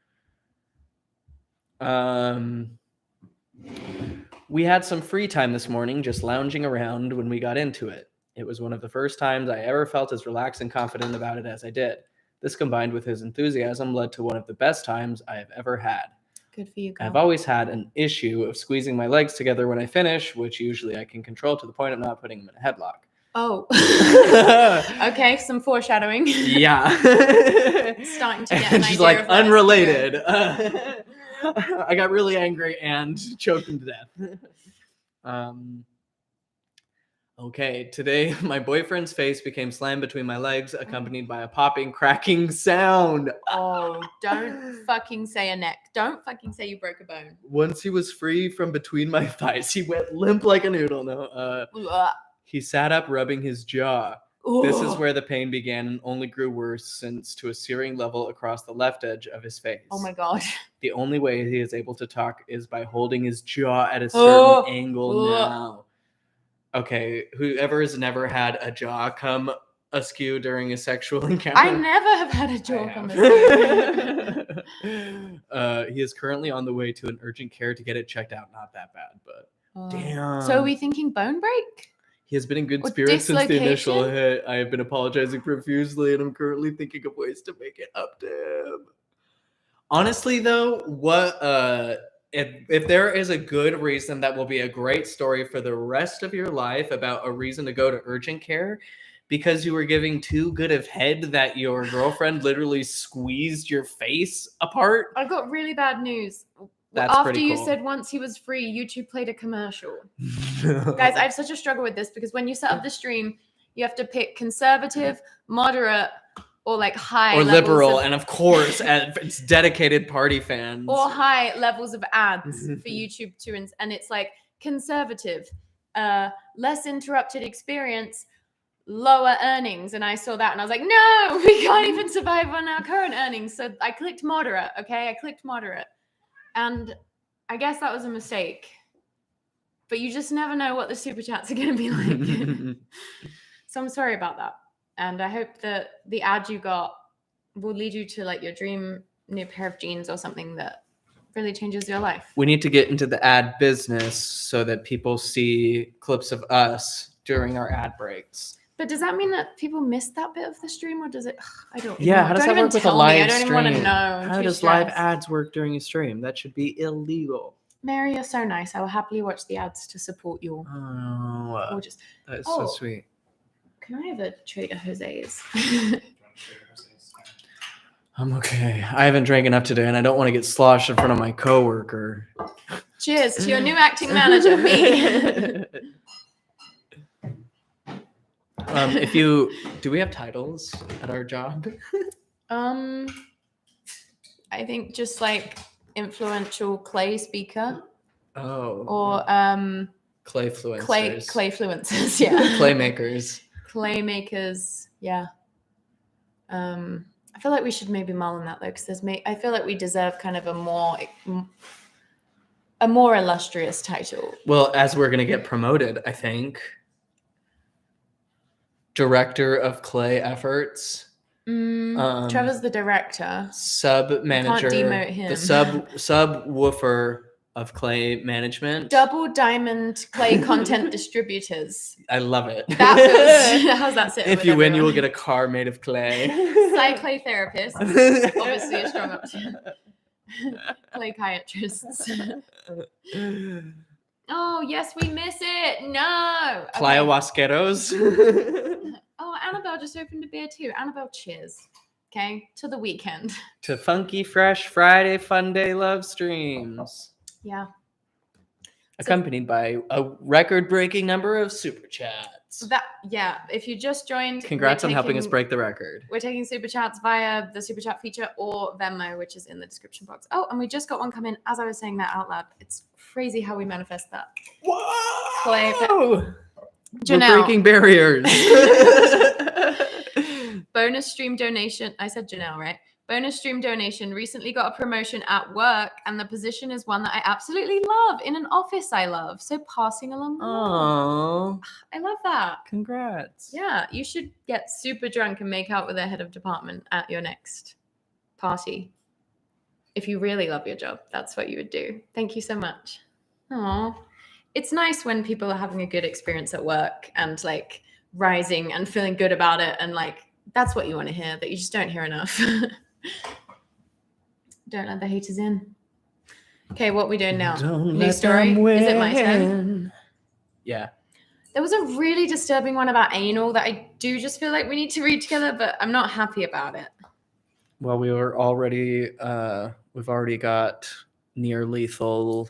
We had some free time this morning, just lounging around when we got into it. It was one of the first times I ever felt as relaxed and confident about it as I did. This combined with his enthusiasm led to one of the best times I have ever had. Good for you, girl. I've always had an issue of squeezing my legs together when I finish, which usually I can control to the point of not putting them in a headlock. Oh. Okay, some foreshadowing. Yeah. Starting to get an idea. She's like, of unrelated. I got really angry and choked him to death. Okay, today my boyfriend's face became slammed between my legs, accompanied by a popping, cracking sound. Oh, don't fucking say a neck. Don't fucking say you broke a bone. Once he was free from between my thighs, he went limp like a noodle. No, he sat up, rubbing his jaw. Ooh. This is where the pain began and only grew worse since to a searing level across the left edge of his face. Oh my God. The only way he is able to talk is by holding his jaw at a certain angle now. Okay, whoever has never had a jaw come askew during a sexual encounter. I never have had a jaw come askew. He is currently on the way to an urgent care to get it checked out. Not that bad, but damn. So are we thinking bone break? He has been in good spirits since the initial hit. I have been apologizing profusely, and I'm currently thinking of ways to make it up to him. Honestly, though, if there is a good reason that will be a great story for the rest of your life about a reason to go to urgent care because you were giving too good of head that your girlfriend literally squeezed your face apart. I got really bad news. That's after pretty you cool. said once he was free, YouTube played a commercial. Guys, I have such a struggle with this because when you set up the stream, you have to pick conservative, moderate, or like high or liberal, and of course it's dedicated party fans or high levels of ads for YouTube too, and it's like conservative, less interrupted experience, lower earnings. And I saw that and I was like, no, we can't even survive on our current earnings. So I clicked moderate. Okay. I clicked moderate. And I guess that was a mistake. But you just never know what the super chats are going to be like. So I'm sorry about that. And I hope that the ad you got will lead you to like your dream new pair of jeans or something that really changes your life. We need to get into the ad business so that people see clips of us during our ad breaks. But does that mean that people miss that bit of the stream, or does it? I don't. Yeah, know. how does don't that even work with a tell live me. I don't stream? even want to know. How does live ads work during a stream? That should be illegal. Mary, you're so nice. I will happily watch the ads to support your gorgeous. That is so sweet. Can I have a Trader Jose's? I'm okay. I haven't drank enough today, and I don't want to get sloshed in front of my coworker. Cheers to your new acting manager, me. Do we have titles at our job? I think just like influential clay speaker. Oh. Or Clayfluencers. Clayfluencers, yeah. Playmakers. Playmakers, yeah. I feel like we should maybe mull on that though, because I feel like we deserve kind of a more illustrious title. Well, as we're gonna get promoted, I think. Director of Clay Efforts. Trevor's the director. Sub manager. Can't demote him. The sub woofer of Clay management. Double diamond clay content distributors. I love it. How's that sit? If you win, you will get a car made of clay. Side clay therapist. Obviously a strong option. Clay chiatrists. Oh, yes, we miss it. No. Okay. Ayahuasqueros. Oh, Annabelle just opened a beer too. Annabelle, cheers. Okay, to the weekend. To Funky Fresh Friday Fun Day Love Streams. Yeah. Accompanied by a record-breaking number of super chats. If you just joined, congrats on helping us break the record. We're taking super chats via the super chat feature or Venmo, which is in the description box. Oh, and we just got one come in as I was saying that out loud. It's crazy how we manifest that. Whoa! Janelle. We're breaking barriers. Bonus stream donation. I said Janelle, right? Bonus stream donation. Recently got a promotion at work, and the position is one that I absolutely love in an office I love. So passing along. Oh, I love that. Congrats. Yeah, you should get super drunk and make out with the head of department at your next party. If you really love your job, that's what you would do. Thank you so much. Aw. It's nice when people are having a good experience at work and like rising and feeling good about it, and like that's what you want to hear, that you just don't hear enough. Don't let the haters in. Okay, what are we doing now? New story? Is it my turn? Yeah. There was a really disturbing one about anal that I do just feel like we need to read together, but I'm not happy about it. Well, we've already got near lethal.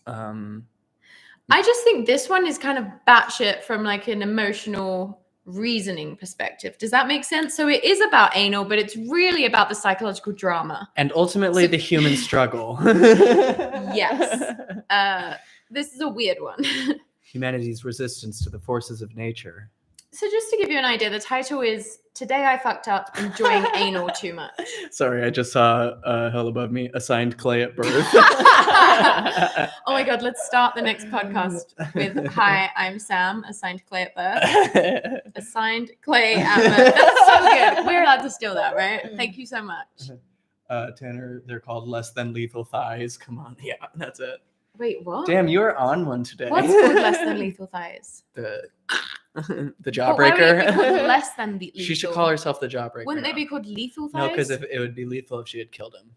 I just think this one is kind of batshit from like an emotional reasoning perspective. Does that make sense? So it is about anal, but it's really about the psychological drama. And ultimately the human struggle. Yes. This is a weird one. Humanity's resistance to the forces of nature. So just to give you an idea, the title is Today I Fucked Up Enjoying Anal Too Much. Sorry, I just saw hell above me, assigned clay at birth. Oh my God, let's start the next podcast with, hi, I'm Sam, assigned clay at birth. Assigned clay at birth. That's so good. We're allowed to steal that, right? Thank you so much. Tanner, they're called less than lethal thighs. Come on. Yeah, that's it. Wait, what? Damn, you're on one today. What's called less than lethal thighs? The Why jawbreaker. would it be called less than lethal? She should call herself the jawbreaker. Wouldn't they be called lethal thighs? No, because it would be lethal if she had killed him.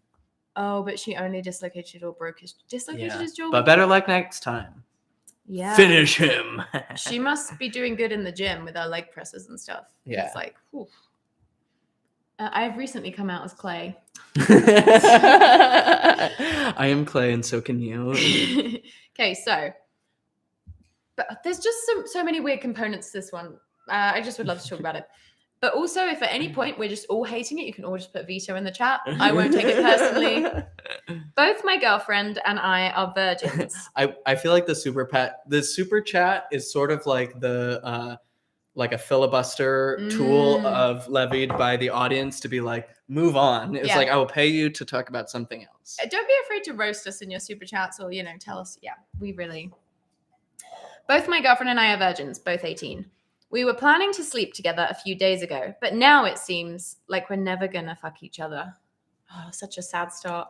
Oh, but she only dislocated or broke his his jaw. But better luck next time. Yeah. Finish him. She must be doing good in the gym with her leg presses and stuff. Yeah. It's like, whew. I've recently come out as clay. I am clay and so can you. Okay, so but there's just so many weird components to this one. I just would love to talk about it. But also, if at any point we're just all hating it, you can all just put veto in the chat. I won't take it personally. Both my girlfriend and I are virgins. I feel like the super chat is sort of like the like a filibuster tool of levied by the audience to be like, move on. It's like, I will pay you to talk about something else. Don't be afraid to roast us in your super chats or, tell us. Yeah, we really. Both my girlfriend and I are virgins, both 18. We were planning to sleep together a few days ago, but now it seems like we're never gonna fuck each other. Oh, such a sad start.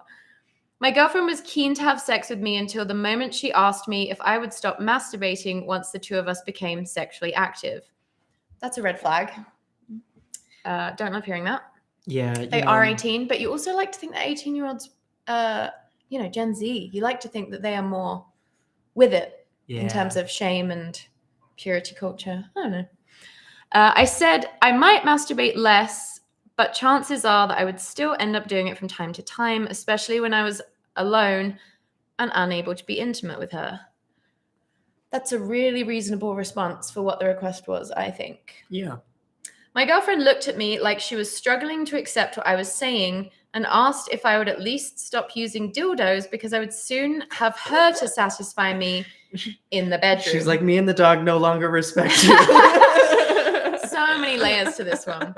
My girlfriend was keen to have sex with me until the moment she asked me if I would stop masturbating once the two of us became sexually active. That's a red flag. Don't love hearing that. Yeah. They are 18, but you also like to think that 18-year-olds, Gen Z, you like to think that they are more with it in terms of shame and purity culture. I don't know. I said I might masturbate less, but chances are that I would still end up doing it from time to time, especially when I was alone and unable to be intimate with her. That's a really reasonable response for what the request was, I think. Yeah. My girlfriend looked at me like she was struggling to accept what I was saying and asked if I would at least stop using dildos because I would soon have her to satisfy me in the bedroom. She's like, me and the dog no longer respect you. So many layers to this one.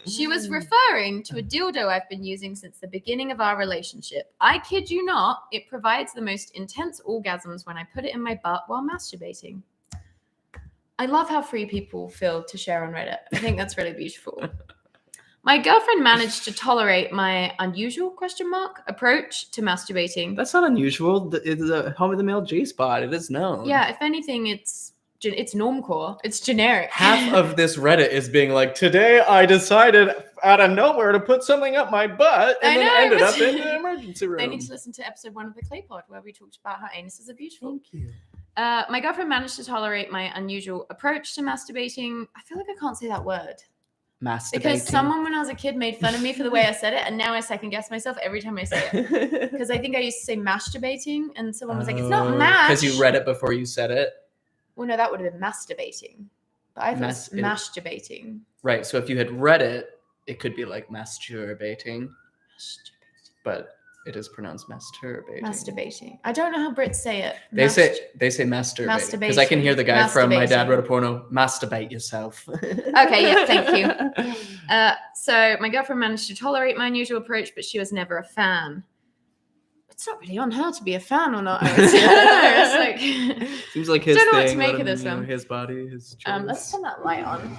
She was referring to a dildo I've been using since the beginning of our relationship. I kid you not, it provides the most intense orgasms when I put it in my butt while masturbating. I love how free people feel to share on Reddit. I think that's really beautiful. My girlfriend managed to tolerate my unusual approach to masturbating. That's not unusual. It's a home of the male G-spot. It is known. Yeah, if anything, it's normcore. It's generic. Half of this Reddit is being like, today I decided out of nowhere to put something up my butt and then ended up in the emergency room. They need to listen to episode 1 of the Clay Pod where we talked about how anuses are beautiful. Thank you. My girlfriend managed to tolerate my unusual approach to masturbating. I feel like I can't say that word. Masturbating. Because someone when I was a kid made fun of me for the way I said it, and now I second guess myself every time I say it. Because I think I used to say masturbating, and someone was like, it's not mash. Because you read it before you said it? Well, no, that would have been masturbating. But I thought it was masturbating. Right, so if you had read it, it could be like masturbating. But it is pronounced masturbating. Masturbating. I don't know how Brits say it. They say masturbating. Because I can hear the guy from My Dad Wrote a Porno, masturbate yourself. Okay, yeah, thank you. So my girlfriend managed to tolerate my unusual approach, but she was never a fan. It's not really on her to be a fan or not. I don't know. It's like seems like his don't know thing. What to make of this one. His body, his choice. Let's turn that light on.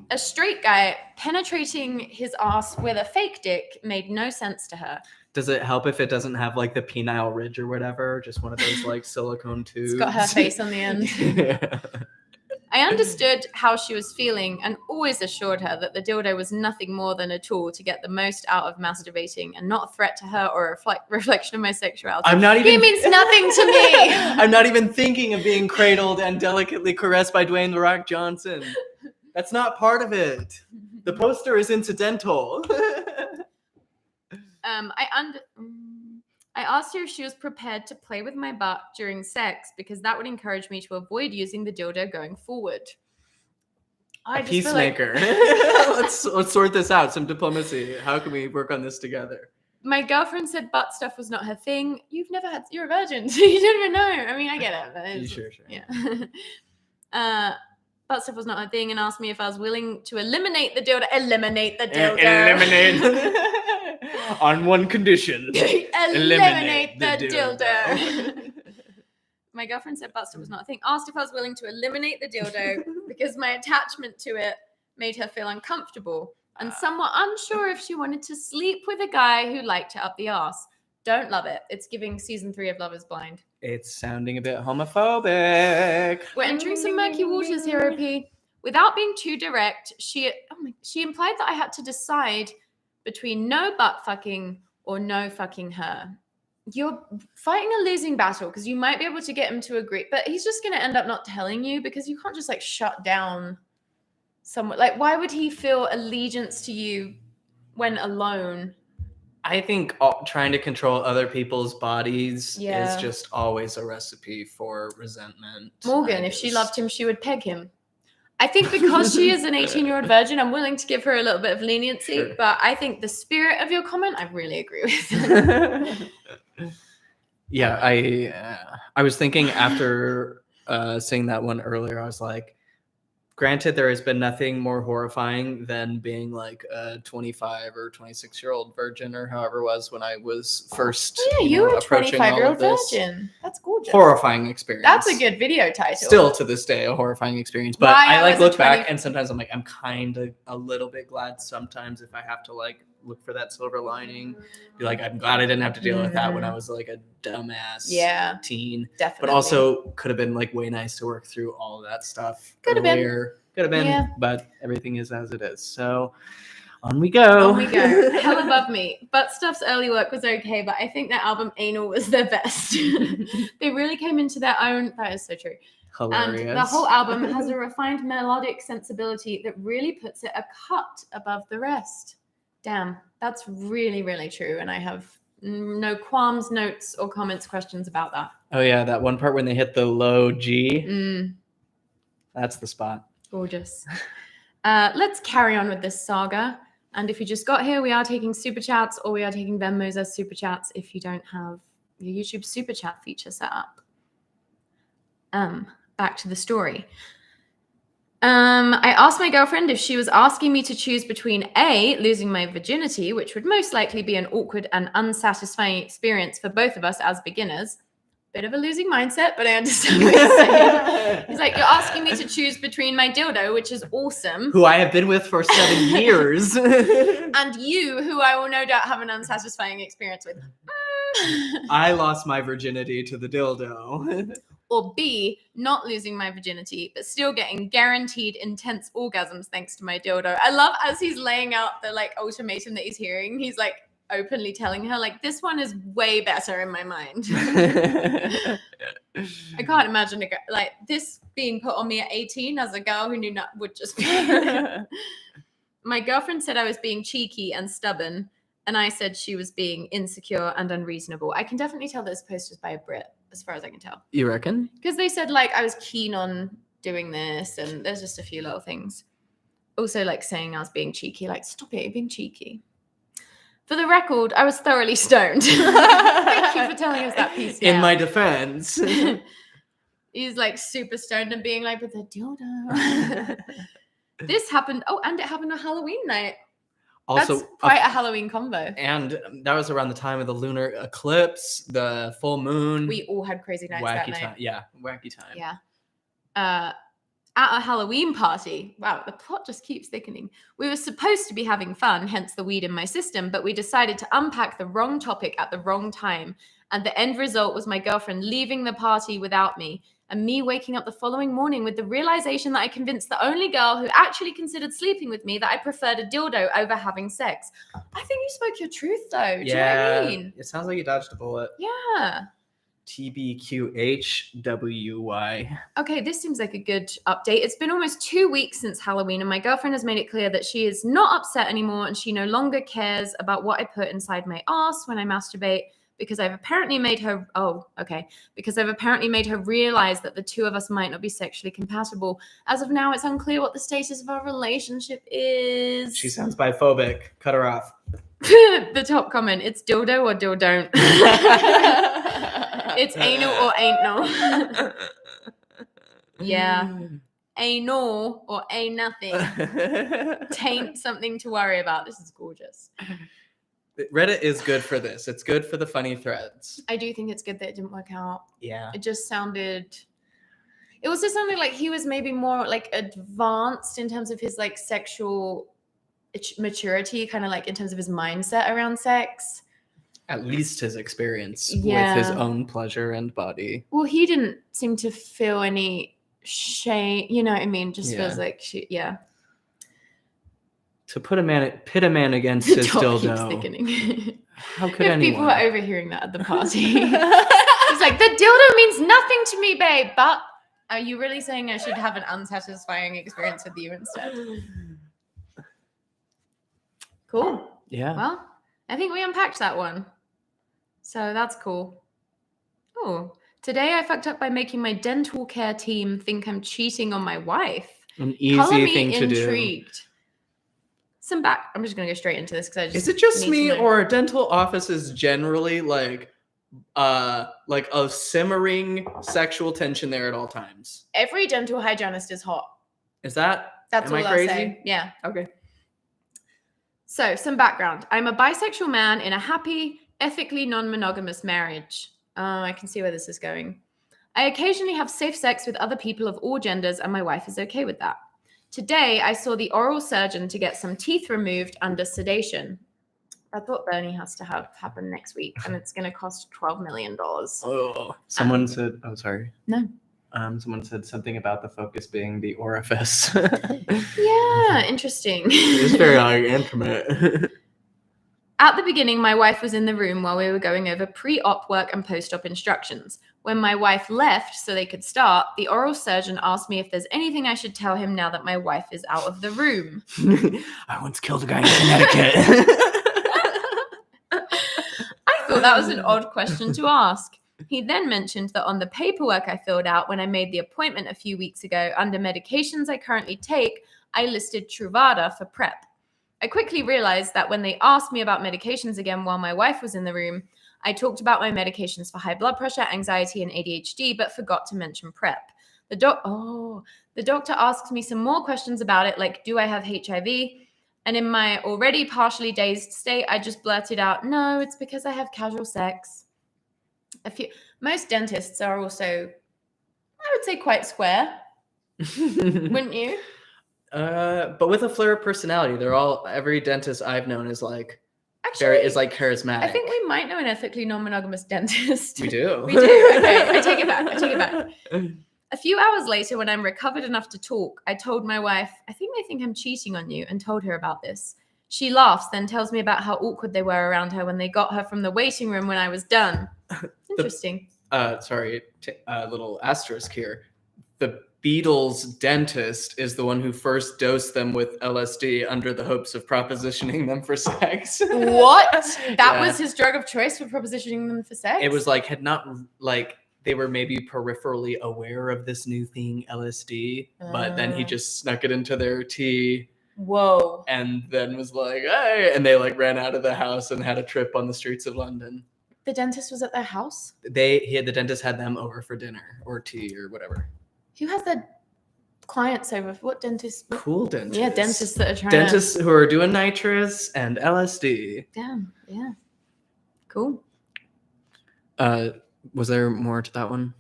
A straight guy penetrating his ass with a fake dick made no sense to her. Does it help if it doesn't have like the penile ridge or whatever? Just one of those like silicone tubes. It's got her face on the end. Yeah. I understood how she was feeling and always assured her that the dildo was nothing more than a tool to get the most out of masturbating and not a threat to her or a reflection of my sexuality. He means nothing to me. I'm not even thinking of being cradled and delicately caressed by Dwayne The Rock Johnson. That's not part of it. The poster is incidental. I asked her if she was prepared to play with my butt during sex because that would encourage me to avoid using the dildo going forward. A peacemaker. Let's sort this out. Some diplomacy. How can we work on this together? My girlfriend said butt stuff was not her thing. You're a virgin, so you don't even know. I mean, I get it. But sure. Yeah. Butt stuff was not her thing and asked me if I was willing to eliminate the dildo. Eliminate the dildo. Eliminate. On one condition. Eliminate the dildo. My girlfriend said butt stuff was not a thing. Asked if I was willing to eliminate the dildo because my attachment to it made her feel uncomfortable and somewhat unsure if she wanted to sleep with a guy who liked it up the arse. Don't love it. It's giving season 3 of Love is Blind. It's sounding a bit homophobic. We're entering some murky waters here, OP. Without being too direct, she implied that I had to decide between no butt fucking or no fucking her. You're fighting a losing battle because you might be able to get him to agree, but he's just going to end up not telling you because you can't just like shut down someone. Like, why would he feel allegiance to you when alone? I think trying to control other people's bodies is just always a recipe for resentment. Morgan, if she loved him, she would peg him. I think because she is an 18-year-old virgin, I'm willing to give her a little bit of leniency, Sure. but I think the spirit of your comment, I really agree with. Yeah, I was thinking after seeing that one earlier, I was like, granted, there has been nothing more horrifying than being like a 25 or 26-year-old virgin or however it was when I was first you were a approaching 25-year-old all of this. virgin. That's gorgeous. Horrifying experience. That's a good video title. Still to this day, a horrifying experience. But I like look back and sometimes I'm like, I'm kind of a little bit glad sometimes if I have to like look for that silver lining. Be like, I'm glad I didn't have to deal with that when I was like a dumbass teen. Definitely. But also could have been like way nice to work through all of that stuff earlier. Could have been, but everything is as it is. So on we go. On we go. Hell above me. Butt Stuff's early work was okay, but I think their album Anal was their best. They really came into their own. That is so true. Hilarious. And the whole album has a refined melodic sensibility that really puts it a cut above the rest. Damn, that's really, really true. And I have no qualms, notes, or comments, questions about that. Oh, yeah. That one part when they hit the low G. That's the spot. Gorgeous. Let's carry on with this saga. And if you just got here, we are taking super chats or we are taking Venmos as super chats if you don't have your YouTube super chat feature set up. Back to the story. I asked my girlfriend if she was asking me to choose between A, losing my virginity, which would most likely be an awkward and unsatisfying experience for both of us as beginners. Bit of a losing mindset, but I understand what you're saying. He's like, you're asking me to choose between my dildo, which is awesome. Who I have been with for 7 years. And you, who I will no doubt have an unsatisfying experience with. I lost my virginity to the dildo. Or B, not losing my virginity, but still getting guaranteed intense orgasms thanks to my dildo. I love as he's laying out the like ultimatum that he's hearing. He's like openly telling her like, this one is way better in my mind. I can't imagine like this being put on me at 18 as a girl who knew not would just be. My girlfriend said I was being cheeky and stubborn, and I said she was being insecure and unreasonable. I can definitely tell this post was by a Brit, as far as I can tell. You reckon? Because they said, like, I was keen on doing this, and there's just a few little things. Also, like, saying I was being cheeky. Like, stop it, you're being cheeky. For the record, I was thoroughly stoned. Thank you for telling us that piece now. In my defense. He's, like, super stoned and being like, with a dildo. This happened. Oh, and it happened on Halloween night. Also, that's quite a Halloween combo. And that was around the time of the lunar eclipse, the full moon. We all had crazy nights that night. Time. Yeah, wacky time. Yeah. At a Halloween party. Wow, the plot just keeps thickening. We were supposed to be having fun, hence the weed in my system, but we decided to unpack the wrong topic at the wrong time. And the end result was my girlfriend leaving the party without me, and me waking up the following morning with the realization that I convinced the only girl who actually considered sleeping with me that I preferred a dildo over having sex. I think you spoke your truth, though. Do you know what I mean? It sounds like you dodged a bullet. Yeah. TBQHWY. Okay, this seems like a good update. It's been almost 2 weeks since Halloween, and my girlfriend has made it clear that she is not upset anymore, and she no longer cares about what I put inside my ass when I masturbate. Because I've apparently made her realize that the two of us might not be sexually compatible. As of now, it's unclear what the status of our relationship is. She sounds biphobic. Cut her off. The top comment, it's dildo or dildon't. It's anal or ain't no. Yeah. Anal or ain't nothing. Tain't something to worry about. This is gorgeous. Reddit is good for this. It's good for the funny threads. I do think it's good that it didn't work out. Yeah. It also sounded like he was maybe more like advanced in terms of his like sexual maturity, kind of like in terms of his mindset around sex. At least his experience with his own pleasure and body. Well, he didn't seem to feel any shame. You know what I mean? Just feels like yeah. To pit a man against his dildo. How could anyone? People are overhearing that at the party. It's like, the dildo means nothing to me, babe. But are you really saying I should have an unsatisfying experience with you instead? Cool. Yeah. Well, I think we unpacked that one. So that's cool. Oh, today I fucked up by making my dental care team think I'm cheating on my wife. An easy thing to do. Intrigued. I'm just going to go straight into this because I just. Is it just me, or dental offices generally like a simmering sexual tension there at all times? Every dental hygienist is hot. Is that? That's am all I I'll crazy? say. Yeah. Okay. So, some background. I'm a bisexual man in a happy, ethically non-monogamous marriage. I can see where this is going. I occasionally have safe sex with other people of all genders, and my wife is okay with that. Today, I saw the oral surgeon to get some teeth removed under sedation. That's what Bernie has to have happen next week, and it's going to cost $12 million. Oh, someone said, oh, sorry. No. Someone said something about the focus being the orifice. Yeah, interesting. It's very intimate. At the beginning, my wife was in the room while we were going over pre-op work and post-op instructions. When my wife left so they could start, the oral surgeon asked me if there's anything I should tell him now that my wife is out of the room. I once killed a guy in Connecticut. I thought that was an odd question to ask. He then mentioned that on the paperwork I filled out when I made the appointment a few weeks ago, under medications I currently take, I listed Truvada for PrEP. I quickly realized that when they asked me about medications again while my wife was in the room, I talked about my medications for high blood pressure, anxiety, and ADHD, but forgot to mention PrEP. The doctor asked me some more questions about it, like, do I have HIV? And in my already partially dazed state, I just blurted out, no, it's because I have casual sex. Most dentists are also, I would say, quite square. Wouldn't you? But with a flair of personality, every dentist I've known is like, is like charismatic. I think we might know an ethically non-monogamous dentist. We do. We do. Okay, I take it back. A few hours later, when I'm recovered enough to talk, I told my wife, I think they think I'm cheating on you, and told her about this. She laughs, then tells me about how awkward they were around her when they got her from the waiting room when I was done. Interesting. Little asterisk here. The Beatles' dentist is the one who first dosed them with LSD under the hopes of propositioning them for sex. What? That was his drug of choice for propositioning them for sex? It was they were maybe peripherally aware of this new thing, LSD, but then he just snuck it into their tea. Whoa. And then was like, hey, and they like ran out of the house and had a trip on the streets of London. The dentist was at their house? The dentist had them over for dinner or tea or whatever. Who has their clients over? What dentist? Cool dentists. Yeah, dentists that are trying Dentists who are doing nitrous and LSD. Damn, yeah. Cool. Was there more to that one?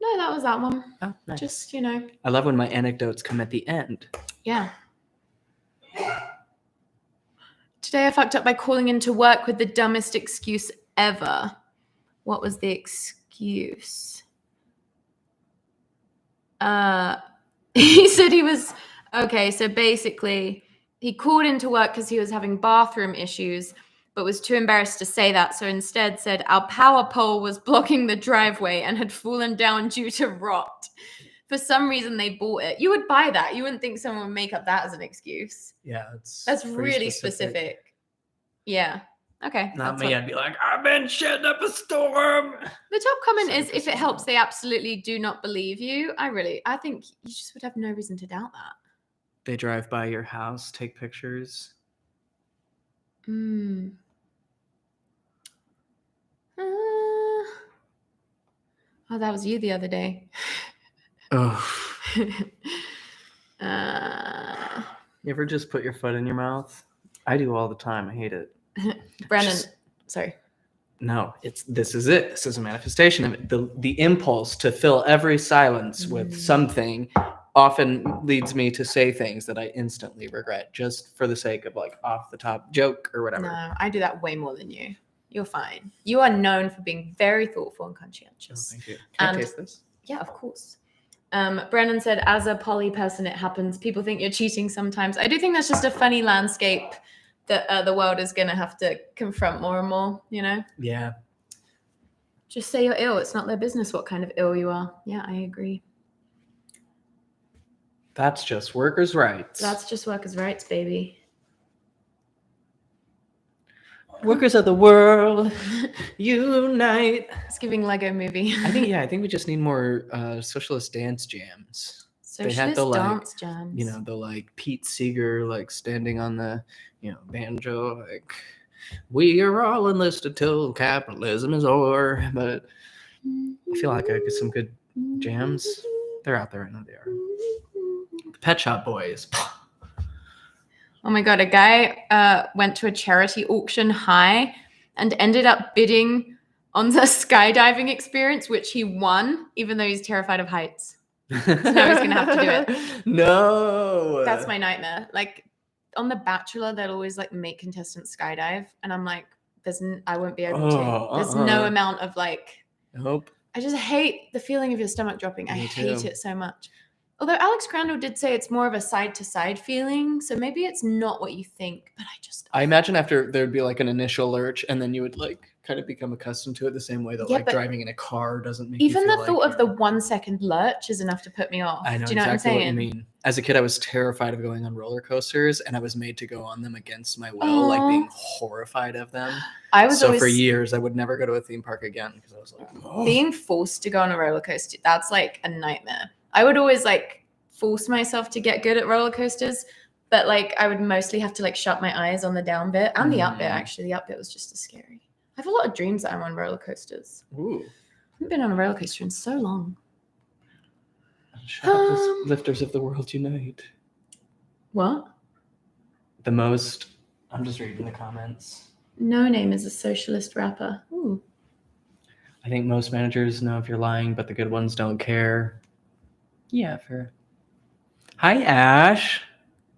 No, that was that one. Oh, nice. Just, I love when my anecdotes come at the end. Yeah. Today I fucked up by calling into work with the dumbest excuse ever. What was the excuse? He said he was okay. So basically, he called into work because he was having bathroom issues, but was too embarrassed to say that. So instead said our power pole was blocking the driveway and had fallen down due to rot. For some reason, they bought it. You would buy that. You wouldn't think someone would make up that as an excuse. Yeah, that's really specific. Yeah. Okay. Not me. I'd be like, I've been shitting up a storm. The top comment is, if it helps, they absolutely do not believe you. I think you just would have no reason to doubt that. They drive by your house, take pictures. Oh, that was you the other day. Oh. You ever just put your foot in your mouth? I do all the time. I hate it. Brandon, sorry. No, this is it. This is a manifestation of it. The impulse to fill every silence with something often leads me to say things that I instantly regret, just for the sake of like off the top joke or whatever. No, I do that way more than you. You're fine. You are known for being very thoughtful and conscientious. Oh, thank you. Can I taste this? Yeah, of course. Brandon said, as a poly person, it happens. People think you're cheating sometimes. I do think that's just a funny landscape that the world is going to have to confront more and more, Yeah. Just say you're ill. It's not their business what kind of ill you are. Yeah, I agree. That's just workers' rights. That's just workers' rights, baby. Workers of the world, unite. It's giving Lego movie. I think we just need more socialist dance jams. Socialist dance jams. You know, the like Pete Seeger like standing on the, you know, banjo, like we are all enlisted till capitalism is o'er. But I feel like I get some good jams. They're out there. I know they are. The Pet Shop Boys. Oh my God, a guy went to a charity auction high and ended up bidding on the skydiving experience, which he won, even though he's terrified of heights. So now he's going to have to do it. No. That's my nightmare. Like on The Bachelor, they'll always like make contestants skydive. And I'm like, I won't be able to. There's no amount of like, Nope. I just hate the feeling of your stomach dropping. I hate it so much. Although Alex Crandall did say it's more of a side-to-side feeling, so maybe it's not what you think, but I imagine after there'd be like an initial lurch, and then you would like kind of become accustomed to it the same way that like driving in a car doesn't make even you feel the thought of the 1 second lurch is enough to put me off. I know, Do you know exactly what I'm saying? what you mean. As a kid, I was terrified of going on roller coasters, and I was made to go on them against my will, like being horrified of them. For years, I would never go to a theme park again because I was like, being forced to go on a roller coaster, that's like a nightmare. I would always like force myself to get good at roller coasters, but like I would mostly have to like shut my eyes on the down bit and the up bit. Actually, the up bit was just as scary. I have a lot of dreams that I'm on roller coasters. Ooh. I haven't been on a roller coaster in so long. Lifters of the world unite. What? I'm just reading the comments. No Name is a socialist rapper. Ooh. I think most managers know if you're lying, but the good ones don't care. Yeah, fair. Hi, Ash.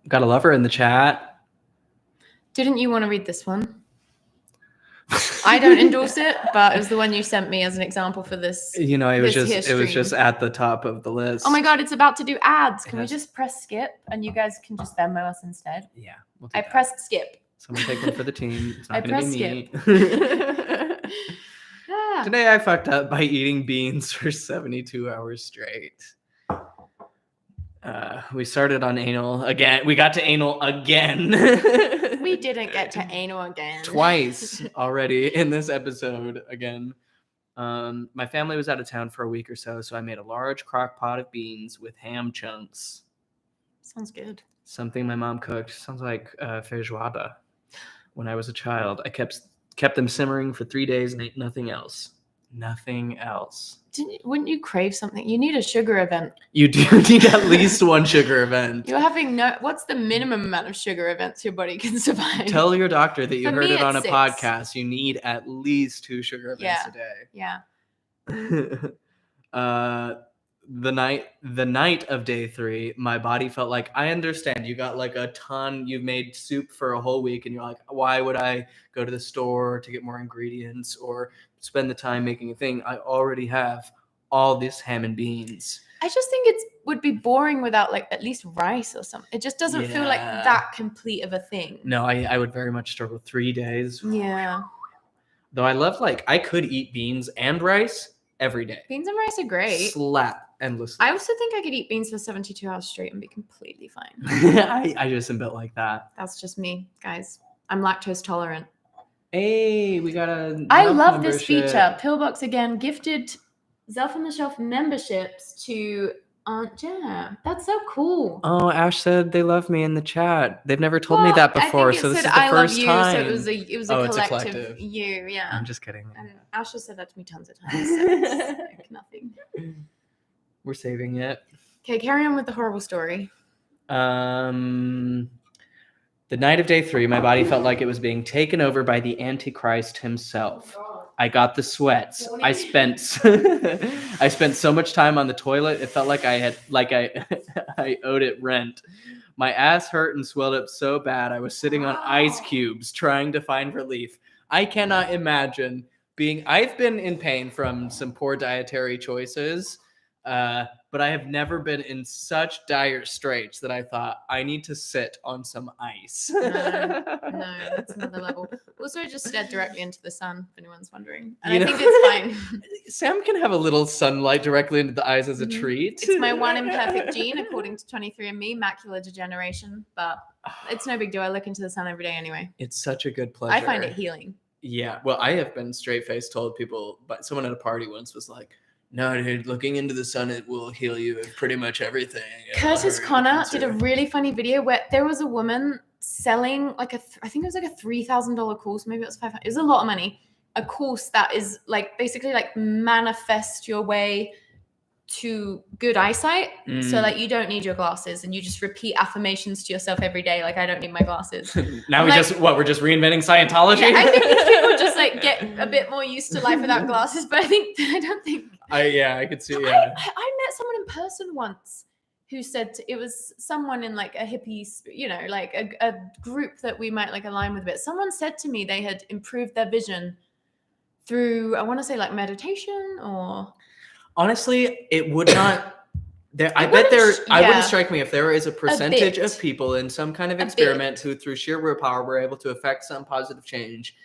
Got a lover in the chat. Didn't you want to read this one? I don't endorse it, but it was the one you sent me as an example for this. You know, it was just at the top of the list. Oh my God, it's about to do ads. Can we just press skip and you guys can just Venmo us instead? Yeah. I pressed skip. Someone take one for the team. It's not going to be me. Yeah. Today I fucked up by eating beans for 72 hours straight. We started on anal again. We got to anal again. We didn't get to anal again. Twice already in this episode again. My family was out of town for a week or so I made a large crock pot of beans with ham chunks. Sounds good. Something my mom cooked. Sounds like feijoada. When I was a child, I kept them simmering for 3 days and ate nothing else. Nothing else. Wouldn't you crave something? You need a sugar event. You do need at least one sugar event. You're having what's the minimum amount of sugar events your body can survive? Tell your doctor that you For heard me, it on a 6. podcast. You need at least 2 sugar events a day. Yeah. The night of day 3, my body felt like, I understand you got like a ton, you've made soup for a whole week and you're like, why would I go to the store to get more ingredients or spend the time making a thing? I already have all this ham and beans. I just think it would be boring without like at least rice or something. It just doesn't feel like that complete of a thing. No, I would very much struggle 3 days. Yeah. Though I love, like, I could eat beans and rice every day. Beans and rice are great. Slap endlessly. I also think I could eat beans for 72 hours straight and be completely fine. I just am built like that. That's just me, guys. I'm lactose tolerant. Hey, we got a I love this feature. Pillbox again gifted Zelf on the Shelf memberships to Aunt Jam. That's so cool. Oh, Ash said they love me in the chat. They've never told me that before, so this is the I first love you, time. So it was a collective you, yeah. I'm just kidding. And Ash has said that to me tons of times. So it's like nothing. We're saving it. Okay, carry on with the horrible story. The night of day 3, my body felt like it was being taken over by the Antichrist himself. I got the sweats. I spent so much time on the toilet. It felt like I owed it rent. My ass hurt and swelled up so bad. I was sitting on ice cubes trying to find relief. I cannot imagine I've been in pain from some poor dietary choices. But I have never been in such dire straits that I thought I need to sit on some ice. No, that's another level. Also, just stared directly into the sun, if anyone's wondering. And I think it's fine. Sam can have a little sunlight directly into the eyes as a treat. It's my one imperfect gene, according to 23andMe, macular degeneration. But it's no big deal. I look into the sun every day anyway. It's such a good pleasure. I find it healing. Yeah. Well, I have been straight-faced told people, but someone at a party once was like, no, dude, looking into the sun, it will heal you of pretty much everything. Curtis Connor did a really funny video where there was a woman selling like I think it was like a $3,000 course. Maybe it was $500. It was a lot of money. A course that is like basically like manifest your way to good eyesight. So like you don't need your glasses and you just repeat affirmations to yourself every day. Like, I don't need my glasses. Now we're just reinventing Scientology? Yeah, I think if people just like get a bit more used to life without glasses, but I could see. Yeah. I met someone in person once who said it was someone in like a hippie, like a group that we might like align with a bit. Someone said to me they had improved their vision through, I want to say like meditation or... Honestly, it would not. I wouldn't strike me if there is a percentage of people in some kind of experiment who, through sheer willpower, were able to affect some positive change.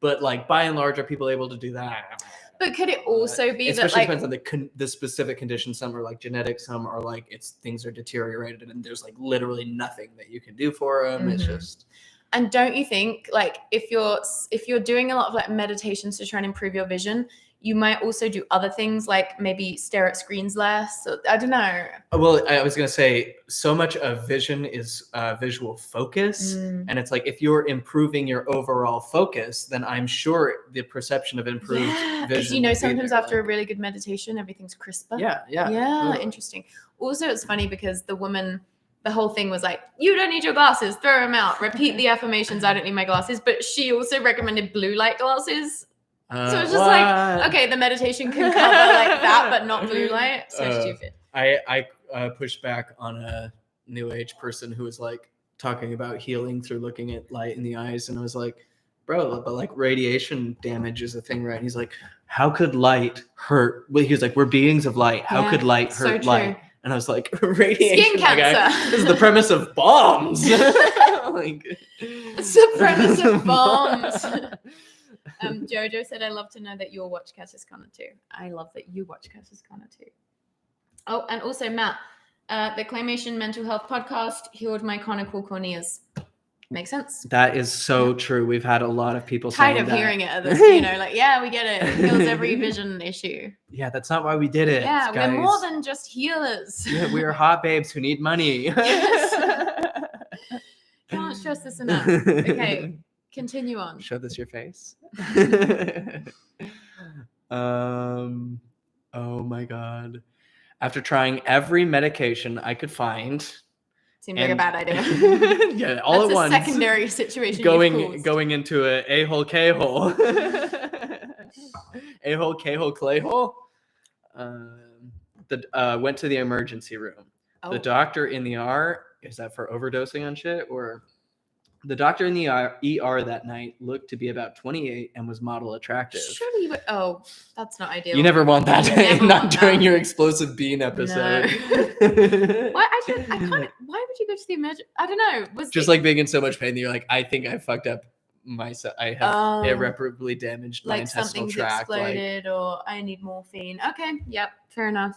But like by and large, are people able to do that? But could it also be that, especially like, depends on the specific condition? Some are like genetic, some are like things are deteriorated, and there's like literally nothing that you can do for them. It's just. And don't you think, like, if you're doing a lot of like meditations to try and improve your vision, you might also do other things like maybe stare at screens less. So, I don't know. Well, I was going to say so much of vision is visual focus. And it's like if you're improving your overall focus, then I'm sure the perception of improved vision. Because, sometimes after a really good meditation, everything's crisper. Yeah. Interesting. Also, it's funny because the woman... The whole thing was like, you don't need your glasses, throw them out. Repeat the affirmations, I don't need my glasses. But she also recommended blue light glasses. So it's just like, okay, the meditation can cover like that, but not blue light. So stupid. I pushed back on a new age person who was like talking about healing through looking at light in the eyes. And I was like, bro, but like radiation damage is a thing, right? And he's like, how could light hurt? Well, he was like, we're beings of light. How could light hurt light? And I was like, radiation. Skin cancer. This is the premise of bombs. It's the premise of bombs. Jojo said, I love to know that you'll watch Curtis Connor too. I love that you watch Curtis Connor too. Oh, and also Matt, the Claymation Mental Health Podcast healed my conical corneas. Makes sense. That is so true. We've had a lot of people tired saying of that. hearing it. Like, yeah, we get it. It heals every vision issue. Yeah, that's not why we did it. Yeah, guys. we're more than just healers. Yeah, we are hot babes who need money. Yes. Can't stress this enough. Okay, continue on. Show this your face. Oh my God. After trying every medication I could find. Seems like a bad idea. Yeah, all That's at once. That's a secondary situation. Going into a hole K-hole. A-hole, K-hole, clay-hole. Went to the emergency room. The doctor in the ER, is that for overdosing on shit? Or the doctor in the ER that night looked to be about 28 and was model attractive. Surely that's not ideal. You never want that not during your explosive bean episode. No. Why would you go to the emergency? I don't know. Just like being in so much pain that you're like, I think I fucked up myself. I have irreparably damaged my intestinal tract. Exploded or I need morphine. Okay. Yep. Fair enough.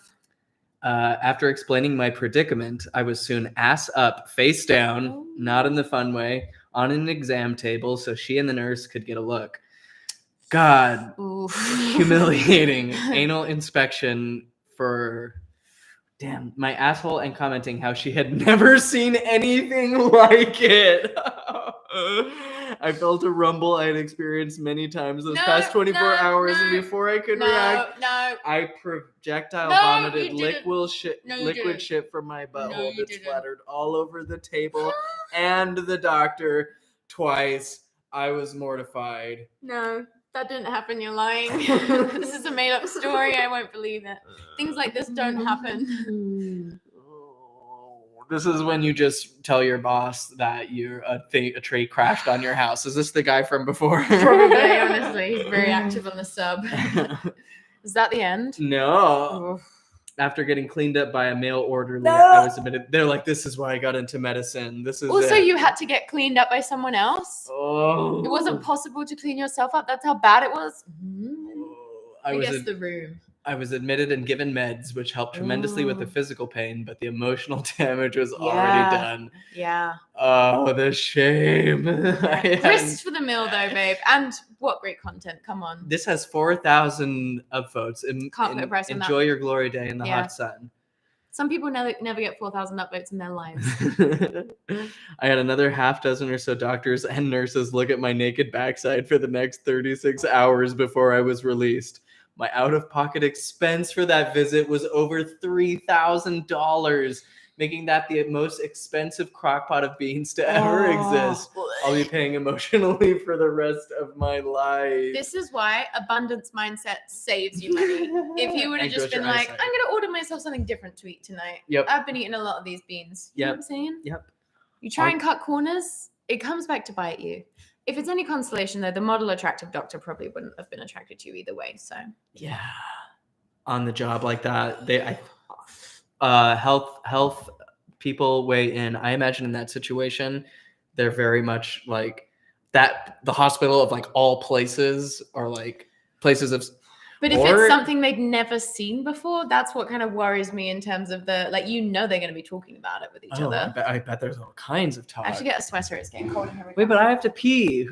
After explaining my predicament, I was soon ass up, face down, not in the fun way, on an exam table so she and the nurse could get a look. God, humiliating. Anal inspection for, my asshole, and commenting how she had never seen anything like it. I felt a rumble I had experienced many times those past 24 hours, and before I could react, I projectile vomited liquid shit from my butthole that splattered all over the table and the doctor twice. I was mortified. No, that didn't happen. You're lying. This is a made-up story. I won't believe it. Things like this don't happen. This is when you just tell your boss that a tree crashed on your house. Is this the guy from before? Probably, honestly. He's very active on the sub. Is that the end? No. After getting cleaned up by a male orderly, I was admitted. They're like, this is why I got into medicine. This is Also, it. you had to get cleaned up by someone else. Oh. It wasn't possible to clean yourself up. That's how bad it was. I guess the room. I was admitted and given meds, which helped tremendously with the physical pain, but the emotional damage was already done. Yeah. Oh, the shame. Grist for the mill, though, babe. And what great content. Come on. This has 4,000 upvotes. Can't put a price on that. Enjoy your glory day in the hot sun. Some people never get 4,000 upvotes in their lives. I had another half dozen or so doctors and nurses look at my naked backside for the next 36 hours before I was released. My out-of-pocket expense for that visit was over $3,000, making that the most expensive crockpot of beans to ever exist. I'll be paying emotionally for the rest of my life. This is why abundance mindset saves you money. If you would have just been like, I'm going to order myself something different to eat tonight. Yep. I've been eating a lot of these beans. You know what I'm saying? Yep. You try and cut corners, it comes back to bite you. If it's any consolation, though, the model attractive doctor probably wouldn't have been attracted to you either way. So yeah, on the job like that, health people weigh in. I imagine in that situation, they're very much like that. The hospital of like all places are like places of. But if it's something they'd never seen before, that's what kind of worries me in terms of the, like, they're going to be talking about it with each other. I bet there's all kinds of talk. I should get a sweater. It's getting cold in here. Wait, but I have to pee.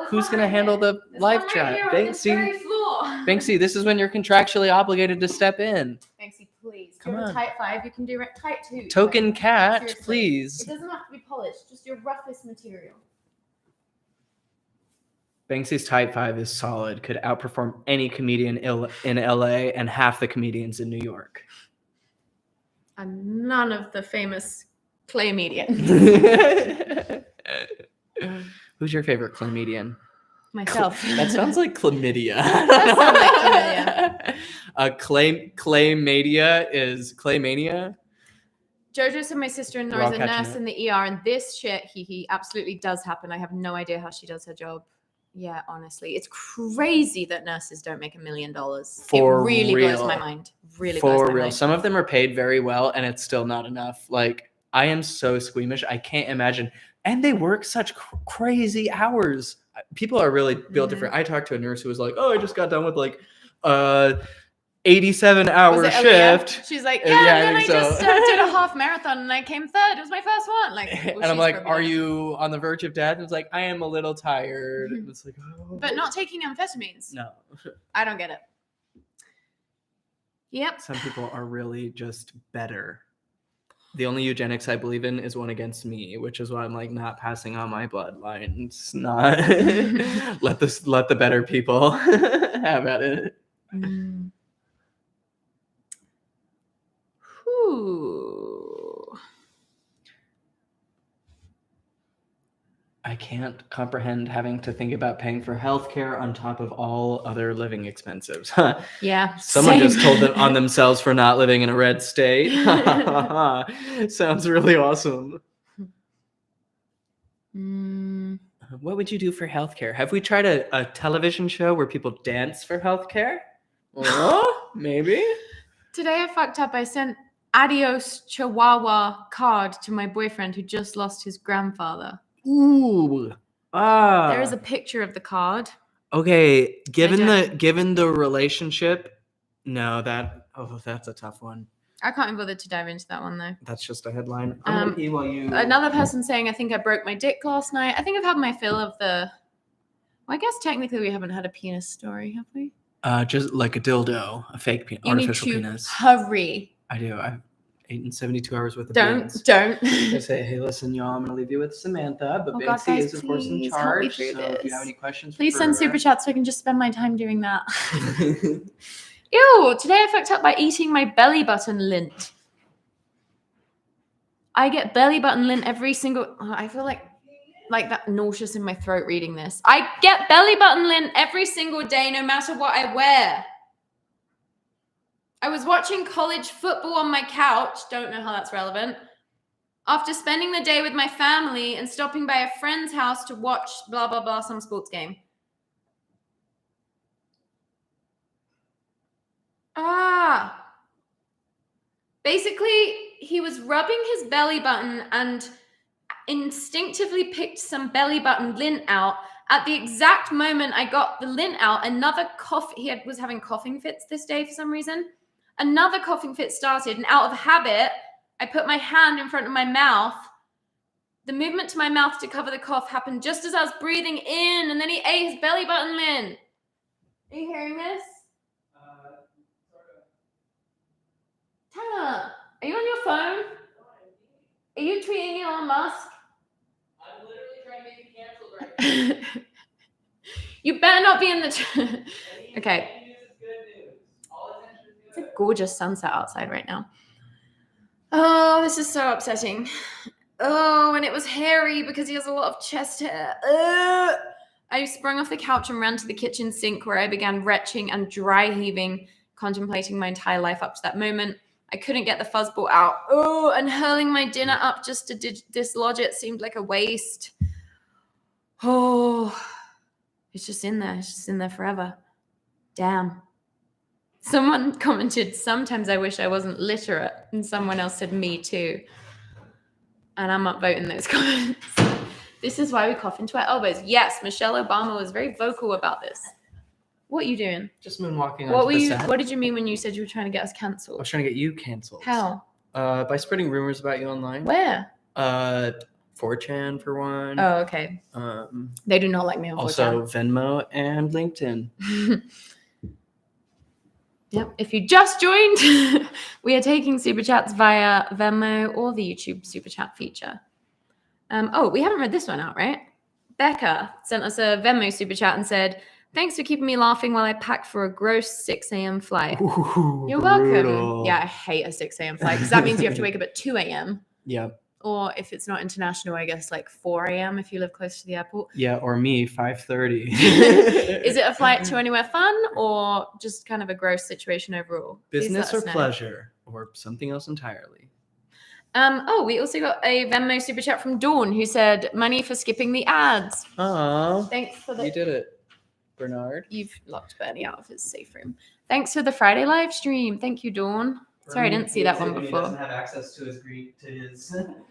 Who's going to handle the live chat? Banksy, this is when you're contractually obligated to step in. Banksy, please. Come on. Type 5. You can do type 2. Token cat, seriously. Please. It doesn't have to be polished. Just your roughest material. Banksy's type 5 is solid, could outperform any comedian in LA and half the comedians in New York. And none of the famous claymedians. Who's your favorite claymedian? Myself. That sounds like chlamydia. That sounds like chlamydia. Claymania is claymania. Jojo said my sister-in-law is a nurse in the ER, and this shit, he absolutely does happen. I have no idea how she does her job. Yeah, honestly, it's crazy that nurses don't make $1 million. For it really real. Blows my mind. Really For blows my real. mind. Some of them are paid very well, and it's still not enough. Like, I am so squeamish. I can't imagine. And they work such crazy hours. People are really built different. I talked to a nurse who was like, "Oh, I just got done with like 87-hour shift." She's like, and then I just did a half marathon and I came third. It was my first one. Like, and I'm like, "Are you on the verge of death?" And it's like, "I am a little tired." And it's like, oh. But not taking amphetamines. No, I don't get it. Yep. Some people are really just better. The only eugenics I believe in is one against me, which is why I'm like not passing on my bloodline. It's not let the better people have at it. Whew. I can't comprehend having to think about paying for healthcare on top of all other living expenses. Yeah. Someone just told them on themselves for not living in a red state. Sounds really awesome. What would you do for healthcare? Have we tried a television show where people dance for healthcare? Oh, maybe. Today I fucked up. I sent Adios Chihuahua card to my boyfriend who just lost his grandfather. Ooh. There is a picture of the card. Okay, given the relationship, that's a tough one. I can't even bother to dive into that one though. That's just a headline. I'm gonna pee while you. Another person saying, I think I broke my dick last night. I think I've had my fill of the. Well, I guess technically we haven't had a penis story, have we? Just like a dildo, a fake penis, artificial penis. Hurry. I do. I've eaten 72 hours worth of beans. Don't. I say, hey, listen, y'all, I'm gonna leave you with Samantha, but Banksy is of course in charge. So if you have any questions, please send super chats so I can just spend my time doing that. Ew, today I fucked up by eating my belly button lint. I get belly button lint every single... I feel like that nauseous in my throat reading this. I get belly button lint every single day, no matter what I wear. I was watching college football on my couch. Don't know how that's relevant. After spending the day with my family and stopping by a friend's house to watch blah, blah, blah, some sports game. Basically, he was rubbing his belly button and instinctively picked some belly button lint out. At the exact moment I got the lint out, another cough. Was having coughing fits this day for some reason. Another coughing fit started, and out of habit, I put my hand in front of my mouth. The movement to my mouth to cover the cough happened just as I was breathing in, and then he ate his belly button lint. Are you hearing this? Tanner, are you on your phone? Are you tweeting Elon Musk? I'm literally trying to make it canceled right now. You better not be in the... Okay. It's a gorgeous sunset outside right now. Oh, this is so upsetting. Oh, and it was hairy because he has a lot of chest hair. I sprung off the couch and ran to the kitchen sink where I began retching and dry heaving, contemplating my entire life up to that moment. I couldn't get the fuzzball out. Oh, and hurling my dinner up just to dislodge it seemed like a waste. Oh, it's just in there. It's just in there forever. Damn. Someone commented, sometimes I wish I wasn't literate. And someone else said, me too. And I'm upvoting those comments. This is why we cough into our elbows. Yes, Michelle Obama was very vocal about this. What are you doing? Just moonwalking onto the set. What did you mean when you said you were trying to get us cancelled? I was trying to get you canceled. How? By spreading rumors about you online. Where? 4chan for one. Oh, okay. They do not like me on 4chan. Also Venmo and LinkedIn. Yep. If you just joined, we are taking super chats via Venmo or the YouTube super chat feature. We haven't read this one out, right? Becca sent us a Venmo super chat and said, thanks for keeping me laughing while I packed for a gross 6 a.m. flight. Ooh, you're welcome. Brutal. Yeah, I hate a 6 a.m. flight because that means you have to wake up at 2 a.m. Yeah. Or if it's not international, I guess like 4 a.m. if you live close to the airport. Yeah, or me, 5:30. Is it a flight to anywhere fun or just kind of a gross situation overall? Business or pleasure or something else entirely? We also got a Venmo super chat from Dawn who said, money for skipping the ads. Oh, thanks for the... You did it, Bernard. You've locked Bernie out of his safe room. Thanks for the Friday live stream. Thank you, Dawn. Sorry, I didn't see that one before. He doesn't have access to his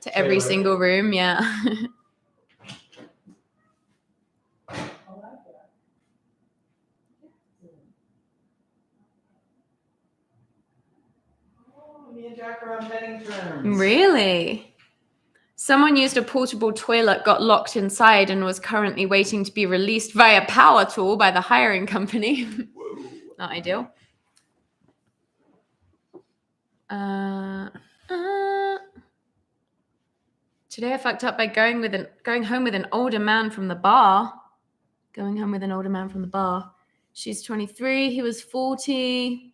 to every single room, yeah. Me and Jack are on betting terms. Really? Someone used a portable toilet, got locked inside, and was currently waiting to be released via power tool by the hiring company. Whoa. Not ideal. Today I fucked up by going home with an older man from the bar. Going home with an older man from the bar. She's 23. He was 40.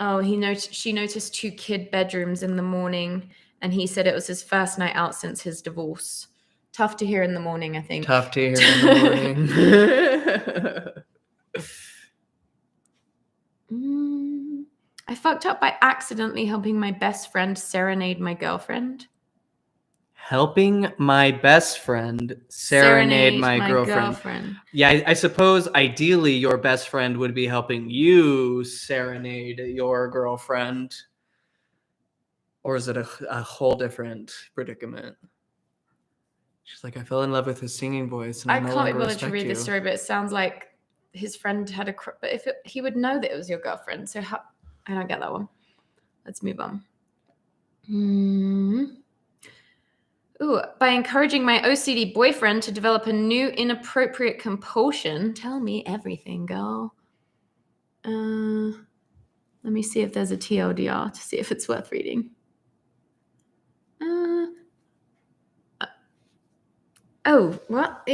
Oh, she noticed 2 kid bedrooms in the morning, and he said it was his first night out since his divorce. Tough to hear in the morning, I think. Tough to hear in the morning. I fucked up by accidentally helping my best friend serenade my girlfriend. Helping my best friend serenade my girlfriend. Yeah, I suppose ideally your best friend would be helping you serenade your girlfriend. Or is it a whole different predicament? She's like, I fell in love with his singing voice. And I can't be bothered to read this story, but it sounds like his friend had but he would know that it was your girlfriend. So I don't get that one. Let's move on. By encouraging my OCD boyfriend to develop a new inappropriate compulsion. Tell me everything, girl. Let me see if there's a TLDR to see if it's worth reading. What?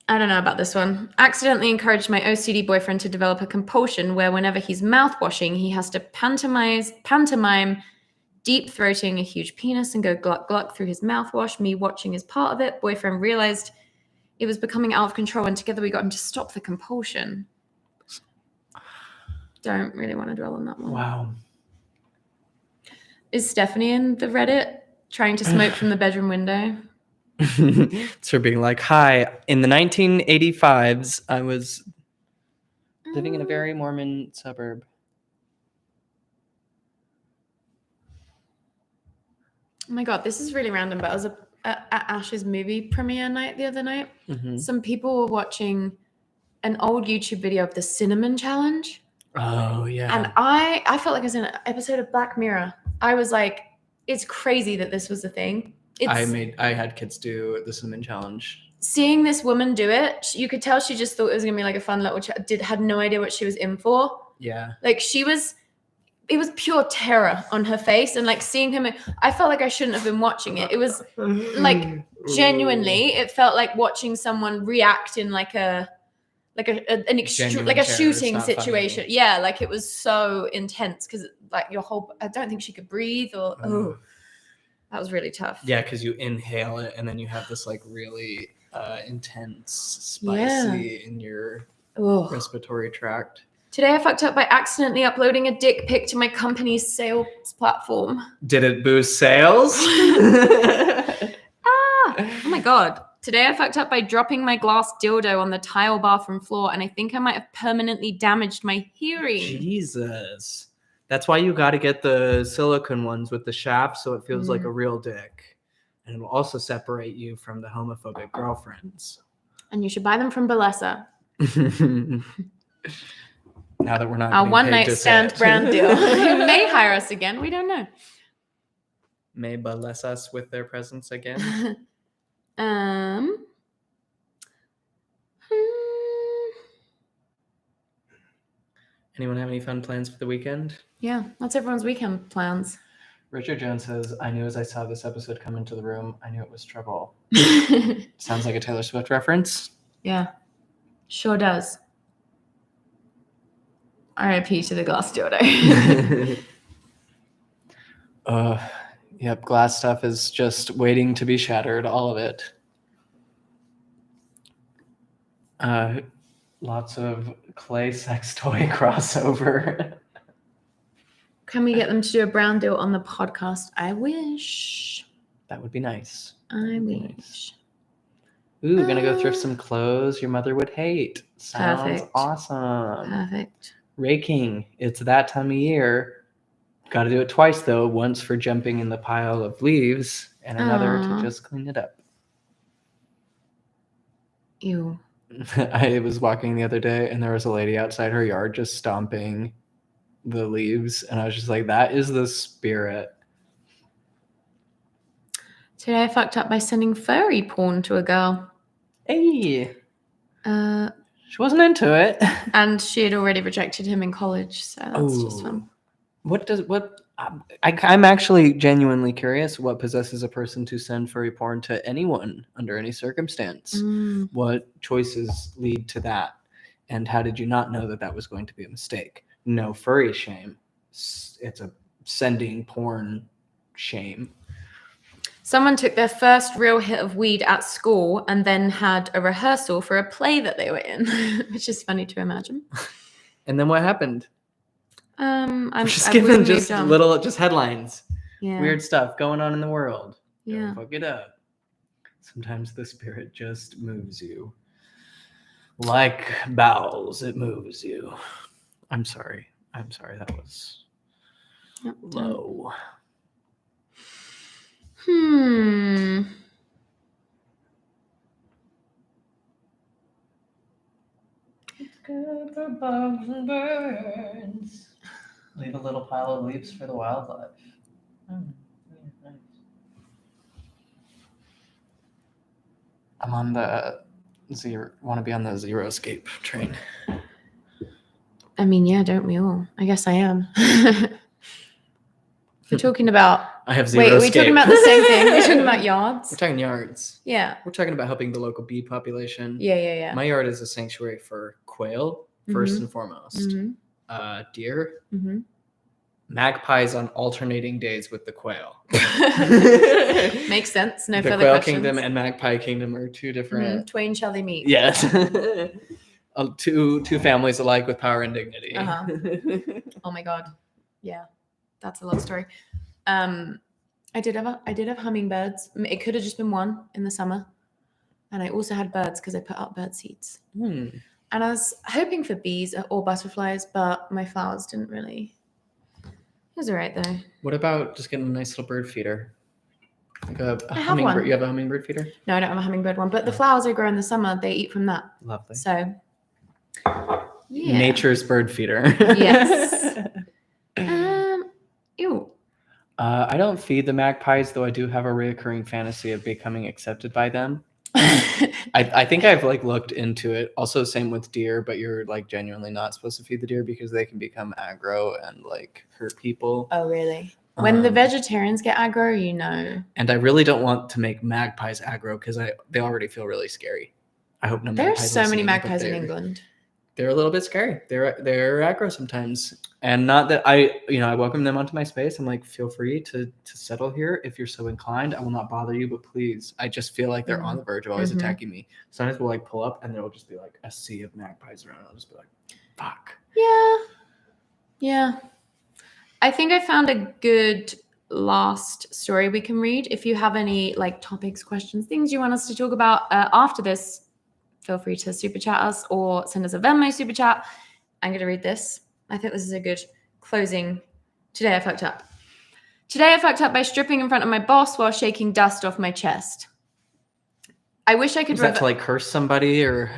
I don't know about this one. Accidentally encouraged my OCD boyfriend to develop a compulsion where whenever he's mouthwashing, he has to pantomime deep throating a huge penis and go gluck gluck through his mouthwash. Me watching is part of it. Boyfriend realized it was becoming out of control, and together we got him to stop the compulsion. Don't really want to dwell on that one. Wow. Is Stephanie in the Reddit trying to smoke from the bedroom window? It's her being like, hi, in the 1985s, I was living in a very Mormon suburb. Oh my God, this is really random, but I was at Ash's movie premiere night the other night. Mm-hmm. Some people were watching an old YouTube video of the cinnamon challenge. Oh, yeah. And I felt like I was in an episode of Black Mirror. I was like, it's crazy that this was a thing. I had kids do the cinnamon challenge. Seeing this woman do it, you could tell she just thought it was gonna be like a fun little had no idea what she was in for. Yeah. Like it was pure terror on her face, and like seeing him, I felt like I shouldn't have been watching it. It was like genuinely, it felt like watching someone react in like a shooting situation. Funny. Yeah, like it was so intense because like I don't think she could breathe or that was really tough. Yeah, because you inhale it and then you have this like really intense spicy in your respiratory tract. Today I fucked up by accidentally uploading a dick pic to my company's sales platform. Did it boost sales? Oh my God. Today I fucked up by dropping my glass dildo on the tile bathroom floor, and I think I might have permanently damaged my hearing. Jesus. That's why you got to get the silicone ones with the shaft so it feels like a real dick. And it will also separate you from the homophobic girlfriends. And you should buy them from Bellessa. Now that we're not our one night stand brand deal. Who may hire us again, we don't know. May bless us with their presence again. Anyone have any fun plans for the weekend? Yeah, that's everyone's weekend plans. Richard Jones says, I knew as I saw this episode come into the room, I knew it was trouble. Sounds like a Taylor Swift reference. Yeah, sure does. R.I.P. to the glass dildo. Yep, glass stuff is just waiting to be shattered, all of it. Lots of clay sex toy crossover. Can we get them to do a brown deal on the podcast? I wish. That would be nice. I wish. Nice. Ooh, gonna go thrift some clothes your mother would hate. Sounds Perfect. Awesome. Perfect. Raking. It's that time of year. Got to do it twice, though. Once for jumping in the pile of leaves and another to just clean it up. Ew. I was walking the other day and there was a lady outside her yard just stomping the leaves. And I was just like, that is the spirit. Today I fucked up by sending furry porn to a girl. Hey. She wasn't into it. And she had already rejected him in college. So that's just fun. I'm actually genuinely curious what possesses a person to send furry porn to anyone under any circumstance. What choices lead to that? And how did you not know that that was going to be a mistake? No furry shame. It's a sending porn shame. Someone took their first real hit of weed at school and then had a rehearsal for a play that they were in, which is funny to imagine. And then what happened? I'm just giving just headlines. Yeah. Weird stuff going on in the world. Yeah. Don't fuck it up. Sometimes the spirit just moves you. Like bowels, it moves you. I'm sorry. That was low. It's good for bugs and birds. Leave a little pile of leaves for the wildlife. Oh, yeah, nice. I'm on the want to be on the Zero Escape train. I mean, yeah, don't we all? I guess I am. We're talking about... I have zero Wait, are we escape. talking about the same thing? We're talking about yards? We're talking yards. Yeah. We're talking about helping the local bee population. Yeah. My yard is a sanctuary for quail, first and foremost. Deer. Magpies on alternating days with the quail. Makes sense. No the further quail questions. kingdom and magpie kingdom are two different... Twain shall they meet. Yes. Two families alike with power and dignity. Oh my God. Yeah. That's a love story. I did have hummingbirds. It could have just been one in the summer. And I also had birds because I put up bird seeds. And I was hoping for bees or butterflies, but my flowers didn't really. It was all right though. What about just getting a nice little bird feeder? Like a I have hummingbird. one. You have a hummingbird feeder? No, I don't have a hummingbird one, but the flowers I grow in the summer, they eat from that. Lovely. So, yeah. Nature's bird feeder. Yes. Ew. I don't feed the magpies, though I do have a reoccurring fantasy of becoming accepted by them. I think I've like looked into it. Also, same with deer, but you're like genuinely not supposed to feed the deer because they can become aggro and like hurt people. Oh, really? When the vegetarians get aggro, you know. And I really don't want to make magpies aggro because they already feel really scary. I hope no. There are so many magpies in England. They're a little bit scary. They're aggro sometimes, and not that I welcome them onto my space. I'm like, feel free to settle here if you're so inclined. I will not bother you, but please. I just feel like they're on the verge of always attacking me. Sometimes we'll like pull up, and there will just be like a sea of magpies around. I'll just be like, fuck. Yeah. I think I found a good last story we can read. If you have any like topics, questions, things you want us to talk about after this, feel free to super chat us or send us a Venmo super chat. I'm going to read this. I think this is a good closing. Today I fucked up. Today I fucked up by stripping in front of my boss while shaking dust off my chest. I wish I could... Is that to like curse somebody or...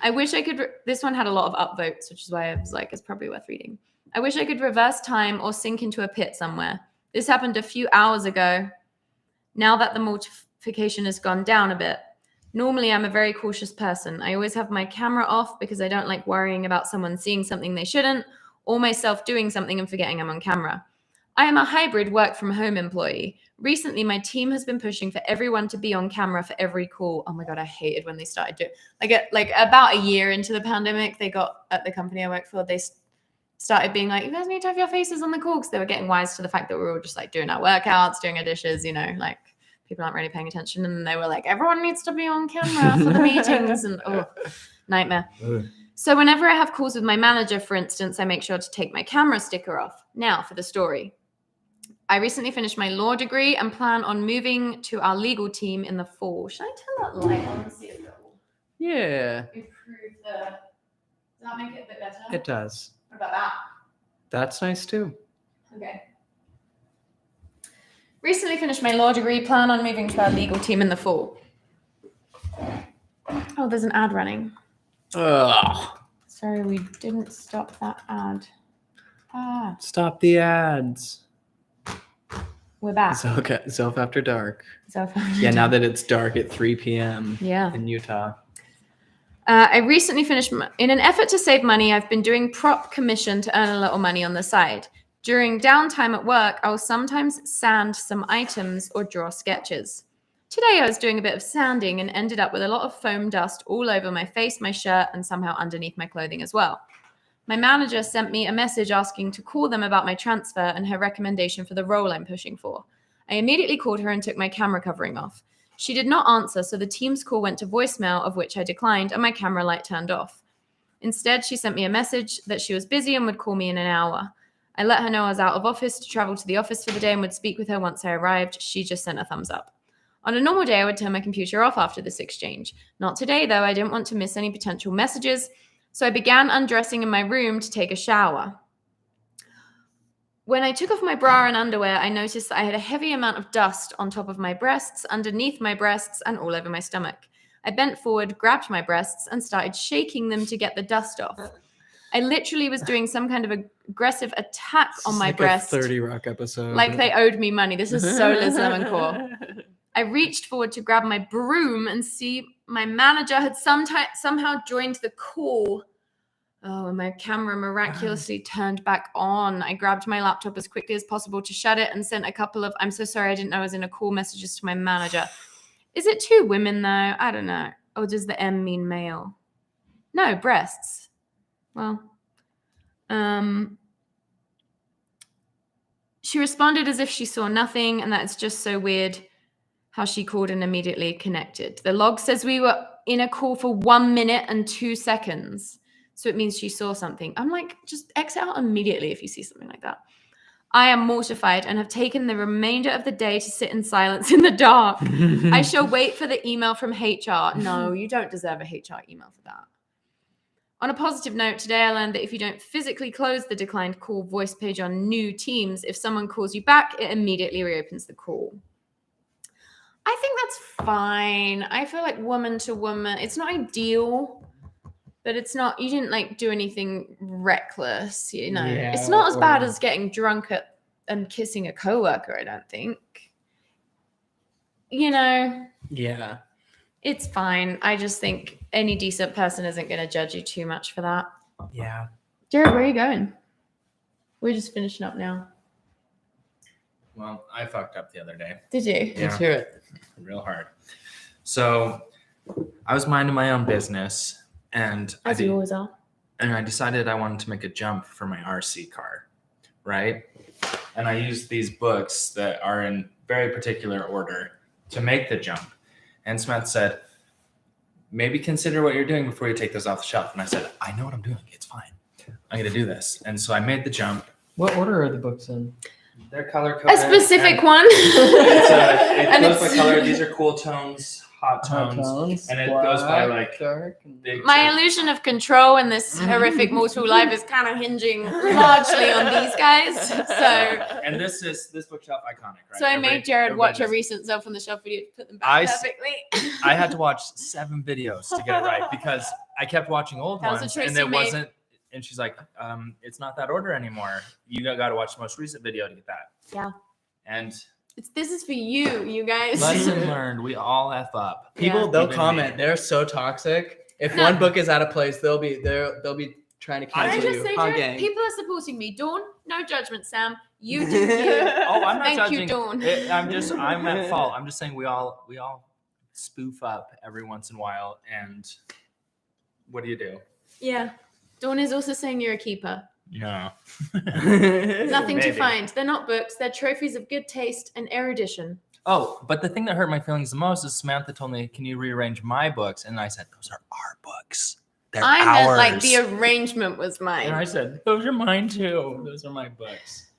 I wish I could... This one had a lot of upvotes, which is why I was like, it's probably worth reading. I wish I could reverse time or sink into a pit somewhere. This happened a few hours ago. Now that the mortification has gone down a bit. Normally, I'm a very cautious person. I always have my camera off because I don't like worrying about someone seeing something they shouldn't or myself doing something and forgetting I'm on camera. I am a hybrid work-from-home employee. Recently, my team has been pushing for everyone to be on camera for every call. Oh my God, I hated when they started doing like about a year into the pandemic, they got at the company I work for, they started being like, you guys need to have your faces on the call because they were getting wise to the fact that we were all just like doing our workouts, doing our dishes, like people aren't really paying attention. And they were like, everyone needs to be on camera for the meetings and nightmare. So whenever I have calls with my manager, for instance, I make sure to take my camera sticker off. Now for the story. I recently finished my law degree and plan on moving to our legal team in the fall. Should I turn that light on and see if it will improve does that make it a bit better? It does. What about that? That's nice too. Okay. Recently finished my law degree, plan on moving to our legal team in the fall. Oh, there's an ad running. Ugh. Sorry, we didn't stop that ad. Stop the ads. We're back. Self After Dark. Yeah, now that it's dark at 3 p.m. in Utah. I recently finished, in an effort to save money, I've been doing prop commission to earn a little money on the side. During downtime at work, I will sometimes sand some items or draw sketches. Today, I was doing a bit of sanding and ended up with a lot of foam dust all over my face, my shirt, and somehow underneath my clothing as well. My manager sent me a message asking to call them about my transfer and her recommendation for the role I'm pushing for. I immediately called her and took my camera covering off. She did not answer, so the Teams call went to voicemail, of which I declined, and my camera light turned off. Instead, she sent me a message that she was busy and would call me in an hour. I let her know I was out of office to travel to the office for the day and would speak with her once I arrived. She just sent a thumbs up. On a normal day, I would turn my computer off after this exchange. Not today, though. I didn't want to miss any potential messages, so I began undressing in my room to take a shower. When I took off my bra and underwear, I noticed that I had a heavy amount of dust on top of my breasts, underneath my breasts, and all over my stomach. I bent forward, grabbed my breasts, and started shaking them to get the dust off. I literally was doing some kind of aggressive attack on my breast. A 30 Rock episode. Like they owed me money. This is so Liz Lemoncore. I reached forward to grab my broom and see my manager had somehow joined the call. Oh, and my camera miraculously turned back on. I grabbed my laptop as quickly as possible to shut it and sent a couple of, I'm so sorry, I didn't know I was in a call, messages to my manager. Is it two women though? I don't know. Or does the M mean male? No, breasts. Well, she responded as if she saw nothing and that it's just so weird how she called and immediately connected. The log says we were in a call for 1 minute and 2 seconds. So it means she saw something. I'm like, just exit out immediately if you see something like that. I am mortified and have taken the remainder of the day to sit in silence in the dark. I shall wait for the email from HR. No, you don't deserve a HR email for that. On a positive note, today I learned that if you don't physically close the declined call voice page on new Teams, if someone calls you back, it immediately reopens the call. it's fine. I feel like woman to woman, it's not ideal, but it's not, you didn't like do anything reckless, you know. Yeah, it's not as bad as getting drunk and kissing a coworker, I don't think. You know. Yeah. It's fine. I just think any decent person isn't going to judge you too much for that. Yeah. Jared, where are you going? We're just finishing up now. Well, I fucked up the other day. Did you? Let's hear it. Real hard. So I was minding my own business, and As you always are. And I decided I wanted to make a jump for my RC car, right? And I used these books that are in very particular order to make the jump. And Smith said, maybe consider what you're doing before you take those off the shelf. And I said, I know what I'm doing. It's fine. I'm going to do this. And so I made the jump. What order are the books in? They're color coded. A specific one. It goes by color. These are cool tones, hot tones. And it goes by like dark. My illusion of control in this horrific mortal life is kind of hinging largely on these guys. So, and this bookshelf iconic, right? So I made Jared watch a recent self on the shelf video to put them back perfectly. I had to watch 7 videos to get it right because I kept watching old ones and it wasn't. And she's like, it's not that order anymore. You got to watch the most recent video to get that. Yeah. And this is for you guys. lesson learned. We all F up. People, they'll comment. They're so toxic. If one book is out of place, they'll be trying to cancel you. I just say, Jared, people are supporting me. Dawn, no judgment, Sam. You do you. Oh, I'm not Thank judging. you, Dawn. I'm at fault. I'm just saying we all spoof up every once in a while. And what do you do? Yeah. Dawn is also saying you're a keeper. Yeah. Nothing to find. They're not books. They're trophies of good taste and erudition. Oh, but the thing that hurt my feelings the most is Samantha told me, can you rearrange my books? And I said, those are our books. They're I ours. meant like the arrangement was mine. And I said, those are mine too. Those are my books.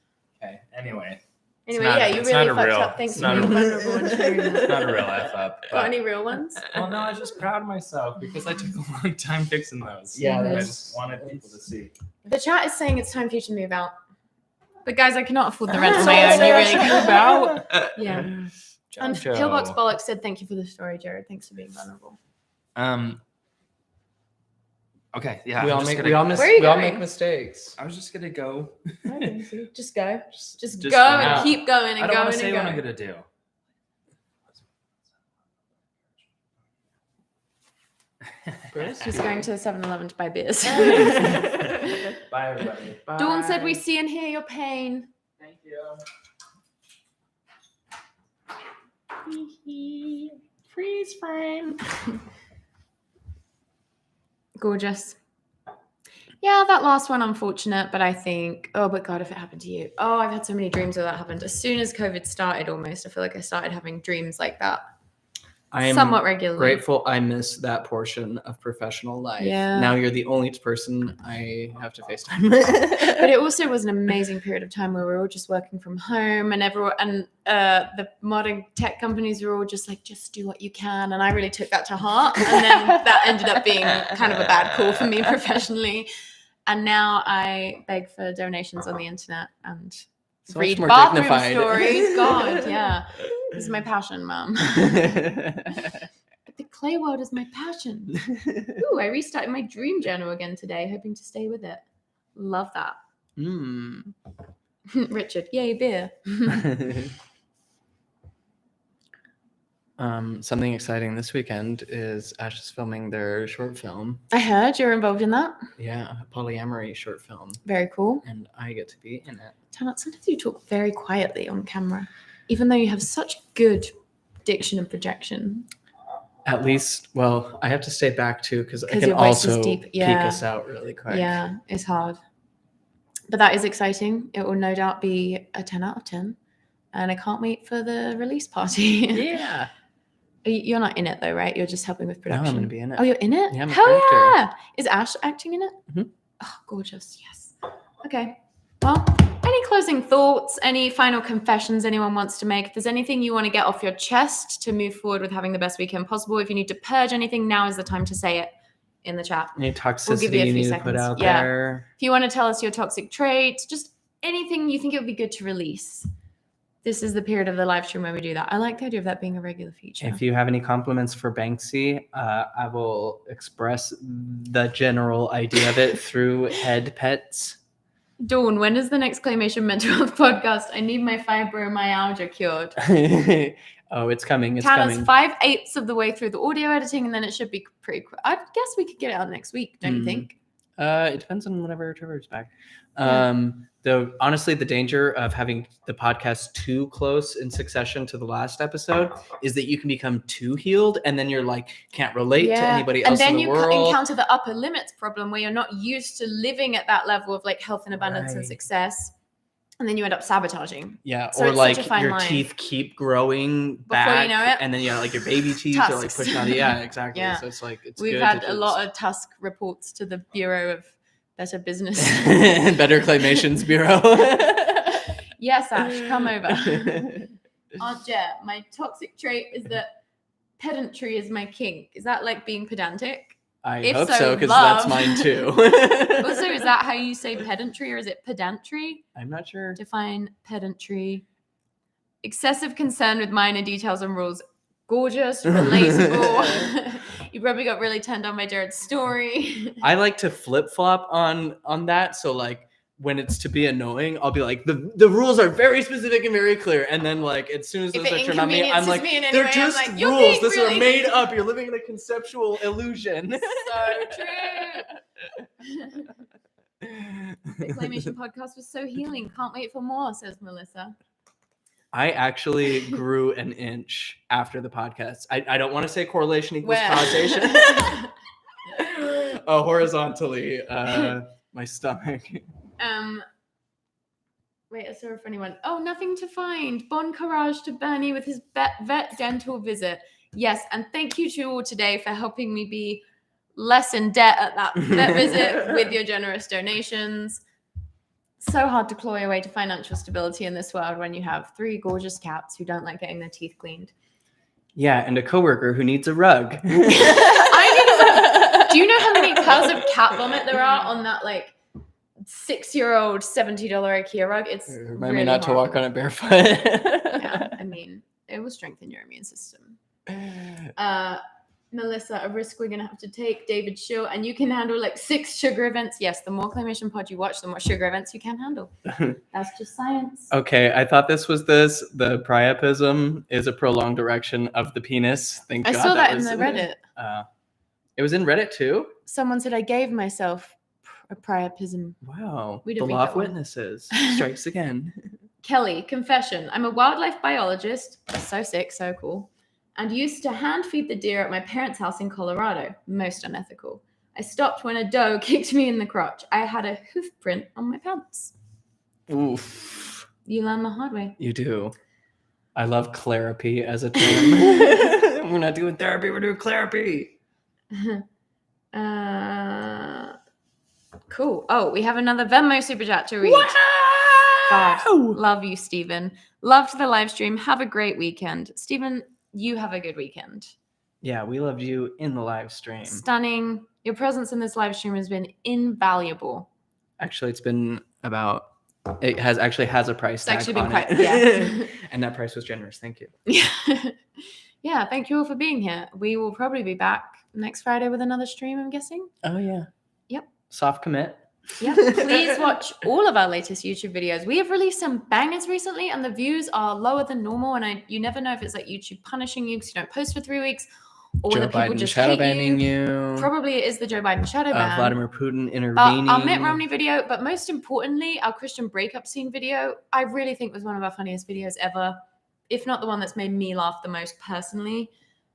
Okay. Anyway, you really fucked up. Thanks for being vulnerable and sharing that. It's not a real F up. Got any real ones? Well, no, I was just proud of myself because I took a long time fixing those. Yeah, I just wanted people to see. The chat is saying it's time for you to move out. But guys, I cannot afford the rent on my own. You really move out. Yeah. And Pillbox Bollocks said, thank you for the story, Jared. Thanks for being vulnerable. Okay, yeah. We all make mistakes. I was just gonna go. Just go. Just go and keep going and I don't going want to say and what going. I'm gonna do. Just going to the 7-Eleven to buy beers. Bye, everybody. Bye. Dawn said, we see and hear your pain. Thank you. Freeze frame. Gorgeous. Yeah, that last one, unfortunate, but I think, but God, if it happened to you. Oh, I've had so many dreams where that happened. As soon as COVID started, almost, I feel like I started having dreams like that. I'm somewhat regularly. Grateful I missed that portion of professional life. Yeah. Now you're the only person I have to FaceTime. But it also was an amazing period of time where we were all just working from home, and the modern tech companies were all just like, just do what you can. And I really took that to heart. And then that ended up being kind of a bad call for me professionally. And now I beg for donations on the internet and So read much more bathroom dignified. stories. God, yeah. This is my passion, Mom. But the clay world is my passion. Ooh, I restarted my dream journal again today, hoping to stay with it. Love that. Richard, yay, beer. Something exciting this weekend is Ash is filming their short film. I heard you're involved in that. Yeah, a polyamory short film. Very cool. And I get to be in it. Tanat, sometimes you talk very quietly on camera, even though you have such good diction and projection. At least, well, I have to stay back too because I can your voice is also deep. peek Yeah. us out really quick. Yeah, it's hard. But that is exciting. It will no doubt be a 10 out of 10. And I can't wait for the release party. Yeah. You're not in it though, right? You're just helping with production. No, I'm going to be in it. Oh, you're in it? Yeah, I'm a Hell character. yeah. Is Ash acting in it? Mhm. Oh, gorgeous. Yes. Okay. Well, any closing thoughts, any final confessions anyone wants to make? If there's anything you want to get off your chest to move forward with having the best weekend possible, if you need to purge anything, now is the time to say it in the chat. Any We'll give you toxicity a you few need to seconds. put out Yeah. there? If you want to tell us your toxic traits, just anything you think it would be good to release. This is the period of the live stream where we do that. I like the idea of that being a regular feature. If you have any compliments for Banksy, I will express the general idea of it through head pets. Dawn, when is the next Claymation Mental Health podcast? I need my fibromyalgia cured. Oh, it's coming. It's Tana's coming. 5/8 of the way through the audio editing, and then it should be pretty quick. I guess we could get it out next week, don't you think? It depends on whenever Trevor's back. Though honestly, the danger of having the podcast too close in succession to the last episode is that you can become too healed, and then you're like can't relate to anybody else in the world. And then you encounter the upper limits problem where you're not used to living at that level of like health and abundance and success, and then you end up sabotaging. Yeah, so or like your line. Teeth keep growing back, before you know it, and then like your baby teeth are like pushing out. Yeah, exactly. Yeah. So it's like we've had a lot of Tusk reports to the Bureau of Better Business. Better Claymations Bureau. Yes, Ash, come over. Aunt Jer, my toxic trait is that pedantry is my kink. Is that like being pedantic? I hope so, because that's mine too. Also, is that how you say pedantry, or is it pedantry? I'm not sure. Define pedantry. Excessive concern with minor details and rules. Gorgeous, relatable. You probably got really turned on by Jared's story. I like to flip-flop on that. So like when it's to be annoying, I'll be like, the rules are very specific and very clear. And then like as soon as those are turned on me, I'm like, they're just rules. These are made up. You're living in a conceptual illusion. So true. The Claymation podcast was so healing. Can't wait for more, says Melissa. I actually grew an inch after the podcast. I don't want to say correlation equals causation. Oh, horizontally, my stomach. Wait, I saw a funny one. Oh, nothing to find. Bon courage to Bernie with his vet dental visit. Yes, and thank you to all today for helping me be less in debt at that vet visit with your generous donations. So hard to claw your way to financial stability in this world when you have 3 gorgeous cats who don't like getting their teeth cleaned. Yeah, and a coworker who needs a rug. I need a rug. Do you know how many piles of cat vomit there are on that like 6-year-old $70 IKEA rug? It's remind really me not horrible. to walk on it barefoot. Yeah, I mean, it will strengthen your immune system. Melissa, a risk we're gonna have to take. David Shaw, and you can handle like 6 sugar events. Yes, the more Claymation pod you watch, the more sugar events you can handle. That's just science. Okay, I thought this was this. The priapism is a prolonged erection of the penis. Thank God. I saw that in the Reddit. It was in Reddit too? Someone said I gave myself a priapism. Wow. We The didn't read law that of one. witnesses strikes again. Kelly, confession. I'm a wildlife biologist. So sick, so cool. And used to hand feed the deer at my parents' house in Colorado. Most unethical. I stopped when a doe kicked me in the crotch. I had a hoof print on my pants. Oof. You learn the hard way. You do. I love clarapy as a term. We're not doing therapy, we're doing clarapy. Cool. Oh, we have another Venmo super chat to read. Wow! God, love you, Stephen. Loved the live stream. Have a great weekend. Stephen, you have a good weekend. Yeah, we loved you in the live stream. Stunning. Your presence in this live stream has been invaluable. Actually, it's been about, it has a price tag. It's actually been on quite, it. yeah. And that price was generous. Thank you. Yeah. Yeah, thank you all for being here. We will probably be back next Friday with another stream, I'm guessing. Oh, yeah. Yep. Soft commit. Yeah, please watch all of our latest YouTube videos. We have released some bangers recently, and the views are lower than normal. And you never know if it's like YouTube punishing you because you don't post for 3 weeks, or Joe the people Biden just shadow hate banning you. Probably it is the Joe Biden shadow ban. Vladimir Putin intervening. Our Mitt Romney video, but most importantly, our Christian breakup scene video. I really think was one of our funniest videos ever, if not the one that's made me laugh the most personally.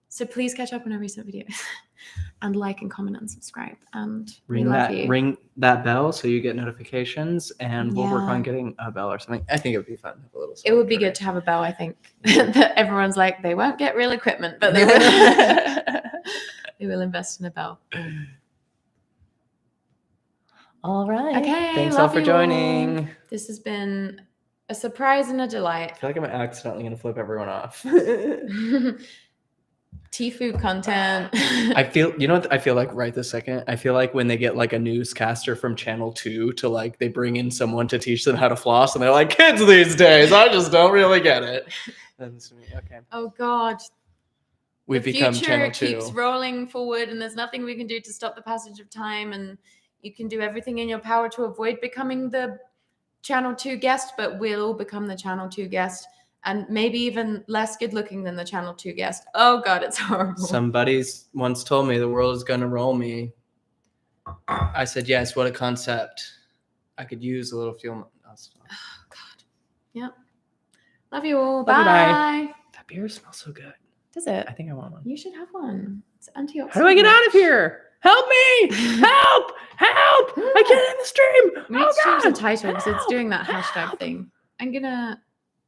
So please catch up on our recent videos. And like and comment and subscribe. And ring that bell so you get notifications, and we'll work on getting a bell or something. I think it would be fun to have a little. It would be good to have a bell. I think that everyone's like they won't get real equipment, but they will. They will invest in a bell. All right. Okay. Thanks all for joining. All. This has been a surprise and a delight. I feel like I'm accidentally going to flip everyone off. Tifu content. I feel, you know what I feel like right this second? I feel like when they get like a newscaster from Channel 2 to like, they bring in someone to teach them how to floss and they're like, kids these days, I just don't really get it. That's me. Okay. Oh God. We've The become future Channel 2. keeps rolling forward and there's nothing we can do to stop the passage of time, and you can do everything in your power to avoid becoming the Channel 2 guest, but we'll become the Channel 2 guest, and maybe even less good looking than the Channel 2 guest. Oh God, it's horrible. Somebody's once told me the world is going to roll me. I said, yes, what a concept. I could use a little fuel. Oh God. Yep. Love you all. Love you, bye. That beer smells so good. Does it? I think I want one. You should have one. It's antioxidant. How do I get out of here? Help me! Help! Help! I can't end the stream! We need to change the title because it's doing that hashtag thing. I'm gonna